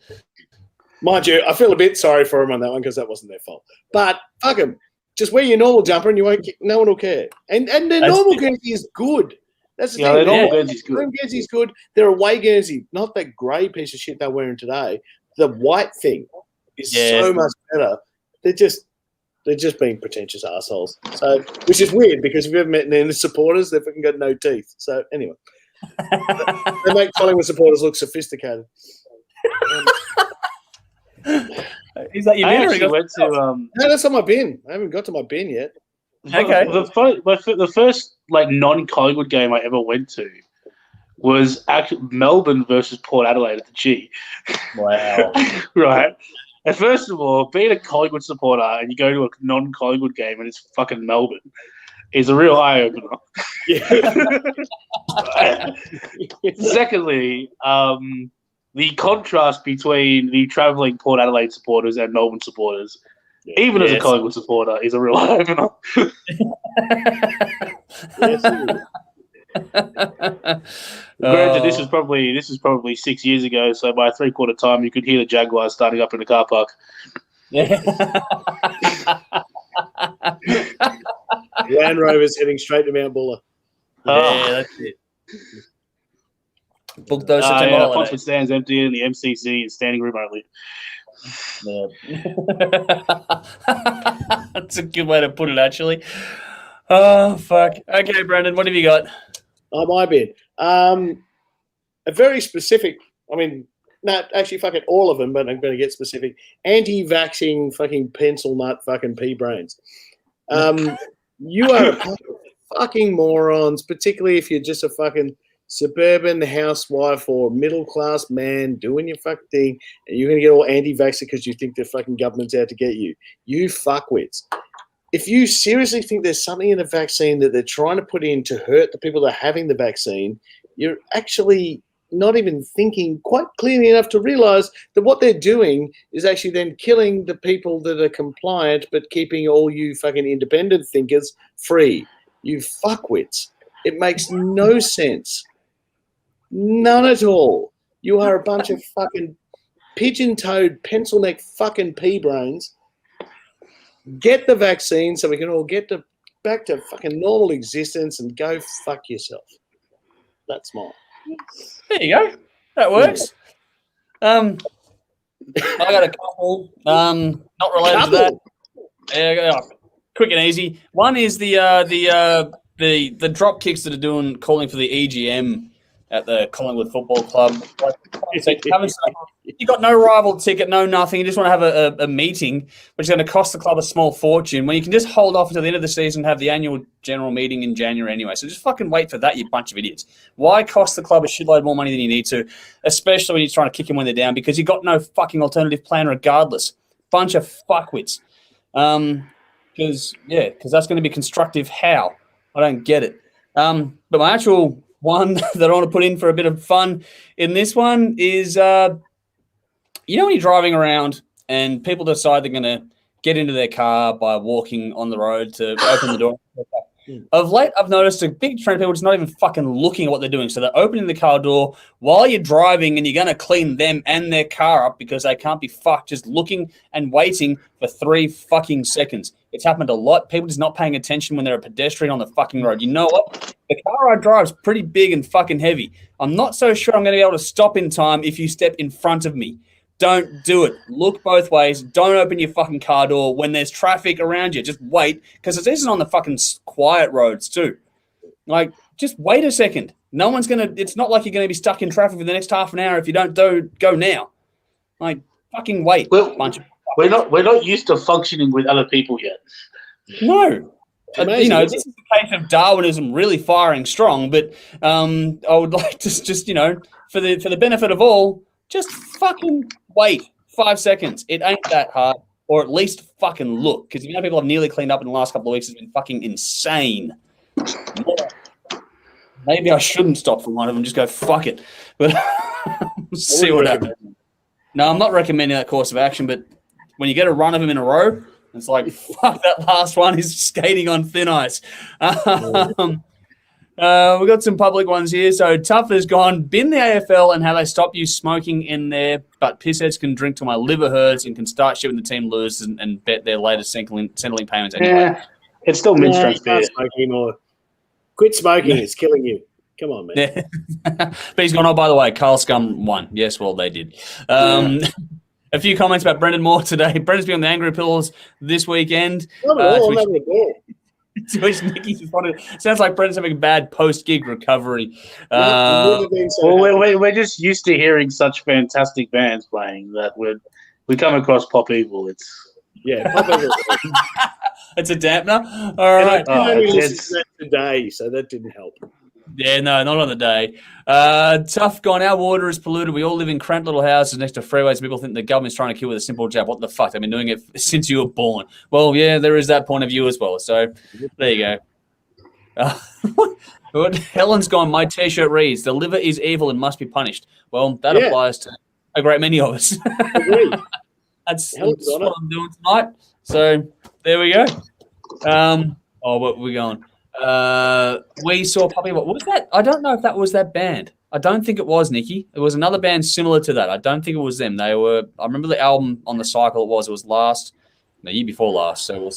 Speaker 4: Mind you, I feel a bit sorry for them on that one because that wasn't their fault. But fuck them. Just wear your normal jumper and no one will care. And their normal Guernsey is good. That's the thing.
Speaker 5: Their normal Guernsey's good.
Speaker 4: Normal Guernsey's good. Their away Guernsey, not that grey piece of shit they're wearing today. The white thing is so much better. They're just being pretentious assholes. So, which is weird because if you've ever met any of the supporters, they've fucking got no teeth. So anyway, they make Collingwood supporters look sophisticated.
Speaker 1: Is that your bin?
Speaker 5: I actually went to.
Speaker 4: No, that's on my bin. I haven't got to my bin yet.
Speaker 1: Okay.
Speaker 5: The first like non-Collingwood game I ever went to was actually Melbourne versus Port Adelaide at the G.
Speaker 1: Wow.
Speaker 5: Right. And first of all, being a Collingwood supporter and you go to a non-Collingwood game and it's fucking Melbourne is a real eye-opener. Secondly, the contrast between the travelling Port Adelaide supporters and Melbourne supporters, even as a Collingwood supporter, is a real eye-opener. Granted, this is probably 6 years ago, so by 3/4 time you could hear the Jaguars starting up in the car park.
Speaker 1: Yeah.
Speaker 4: Land Rover's heading straight to Mount Buller.
Speaker 1: Yeah, that's it. Book those September holidays.
Speaker 5: Concert stands empty and the MCC is standing room only.
Speaker 1: That's a good way to put it, actually. Oh, fuck. Okay, Brendan, what have you got?
Speaker 4: Oh, my bin. A very specific, actually fucking all of them, but I'm going to get specific. Anti-vaxxing fucking pencil nut fucking pea brains. You are a pack of fucking morons, particularly if you're just a fucking suburban housewife or middle-class man doing your fucking thing, and you're going to get all anti-vaxxer because you think the fucking government's out to get you. You fuckwits. If you seriously think there's something in the vaccine that they're trying to put in to hurt the people that are having the vaccine, you're actually not even thinking quite clearly enough to realize that what they're doing is actually then killing the people that are compliant but keeping all you fucking independent thinkers free. You fuckwits. It makes no sense. None at all. You are a bunch of fucking pigeon-toed, pencil-neck fucking pea brains. Get the vaccine so we can all get back to fucking normal existence and go fuck yourself. That's mine.
Speaker 1: There you go. That works. I got a couple. Not related to that. Yeah, quick and easy. One is the drop kicks that are calling for the EGM at the Collingwood Football Club. You got no rival ticket, no nothing. You just want to have a meeting, which is going to cost the club a small fortune, when you can just hold off until the end of the season and have the annual general meeting in January anyway. So just fucking wait for that, you bunch of idiots. Why cost the club a shitload more money than you need to, especially when you're trying to kick them when they're down, because you've got no fucking alternative plan regardless. Bunch of fuckwits. Because that's going to be constructive. How? I don't get it. But my actual one that I want to put in for a bit of fun in this one is, when you're driving around and people decide they're going to get into their car by walking on the road to open the door. Of late, I've noticed a big trend of people just not even fucking looking at what they're doing. So they're opening the car door while you're driving and you're going to clean them and their car up because they can't be fucked just looking and waiting for 3 fucking seconds. It's happened a lot. People just not paying attention when they're a pedestrian on the fucking road. You know what? The car I drive is pretty big and fucking heavy. I'm not so sure I'm going to be able to stop in time if you step in front of me. Don't do it. Look both ways. Don't open your fucking car door when there's traffic around you. Just wait, because this is on the fucking quiet roads too. Like, just wait a second. No one's going to – it's not like you're going to be stuck in traffic for the next half an hour if you don't go now. Like, fucking wait.
Speaker 5: We're not used to functioning with other people yet.
Speaker 1: No. This is the case of Darwinism really firing strong, but I would like to just, for the benefit of all, just fucking wait 5 seconds. It ain't that hard. Or at least fucking look. Because people have nearly cleaned up in the last couple of weeks. It's been fucking insane. Maybe I shouldn't stop for one of them. Just go, fuck it. But we'll see what happens. No, I'm not recommending that course of action, but when you get a run of them in a row, it's like, fuck, that last one is skating on thin ice. We've got some public ones here. So Tough has gone, bin the AFL and how they stop you smoking in there, but pissheads can drink till my liver hurts and can start shit when the team loses and bet their latest settling payments anyway.
Speaker 5: Yeah, it's still mid-strength beer.
Speaker 4: Can't smoke anymore. Quit smoking. It's killing you. Come on, man.
Speaker 1: Yeah. But he's gone, oh, by the way, Carl Scum won. Yes, well, they did. A few comments about Brendan Moore today. Brendan's been on the Angry Pills this weekend.
Speaker 4: Not at all. I'm having a ball.
Speaker 1: To which Nicky's responded, sounds like Brendan's having a bad post-gig recovery.
Speaker 5: We're just used to hearing such fantastic bands playing that we come across Pop Evil. It's
Speaker 4: Pop Evil.
Speaker 1: It's a dampener. All right.
Speaker 4: I only listened to that today, so that didn't help.
Speaker 1: Yeah, no, not on the day. Tough gone. Our water is polluted. We all live in cramped little houses next to freeways. People think the government's trying to kill with a simple jab. What the fuck? They've been doing it since you were born. Well, yeah, there is that point of view as well. So there you go. Helen's gone. My T-shirt reads, "The liver is evil and must be punished." Well, that applies to a great many of us. That's what I'm doing tonight. So there we go. Where we going? We saw Puppy. What was that? I don't know if that was that band. I don't think it was, Nikki. It was another band similar to that. I don't think it was them. They were. I remember the album on the cycle. It was the year before last. So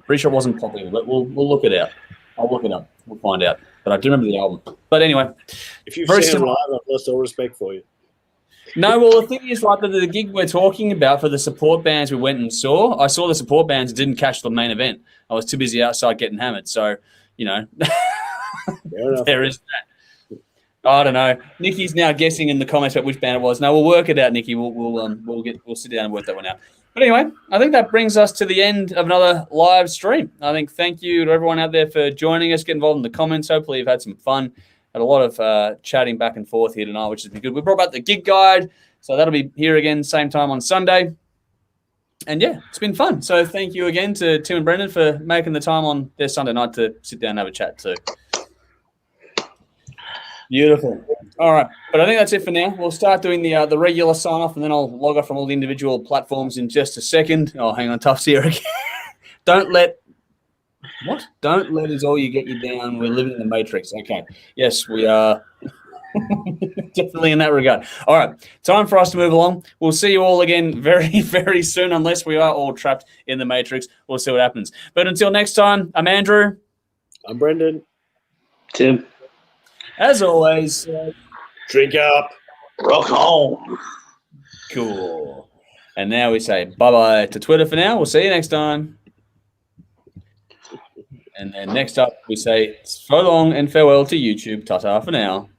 Speaker 1: pretty sure it wasn't Puppy. But we'll look it out. I'll look it up. We'll find out. But I do remember the album. But anyway,
Speaker 4: if you've seen it live, I've lost all respect for you.
Speaker 1: No, well, the thing is, like, the gig we're talking about for the support bands we went and saw, I saw the support bands and didn't catch the main event. I was too busy outside getting hammered. So, there is that. I don't know. Nikki's now guessing in the comments about which band it was. No, we'll work it out, Nikki. We'll sit down and work that one out. But anyway, I think that brings us to the end of another live stream. I think thank you to everyone out there for joining us. Get involved in the comments. Hopefully you've had some fun. Had a lot of chatting back and forth here tonight, which has been good. We brought back the gig guide, so that'll be here again same time on Sunday. And yeah, it's been fun. So thank you again to Tim and Brendan for making the time on their Sunday night to sit down and have a chat too. Beautiful. All right, but I think that's it for now. We'll start doing the regular sign off, and then I'll log off from all the individual platforms in just a second. Oh, hang on, Tuff's here again. Don't let is all you get you down. We're living in the Matrix. Okay. Yes, we are. Definitely in that regard. All right. Time for us to move along. We'll see you all again very, very soon, unless we are all trapped in the Matrix. We'll see what happens. But until next time, I'm Andrew.
Speaker 4: I'm Brendan.
Speaker 5: Tim.
Speaker 1: As always,
Speaker 4: drink up.
Speaker 5: Rock on.
Speaker 1: Cool. And now we say bye-bye to Twitter for now. We'll see you next time. And then next up, we say so long and farewell to YouTube. Ta-ta for now.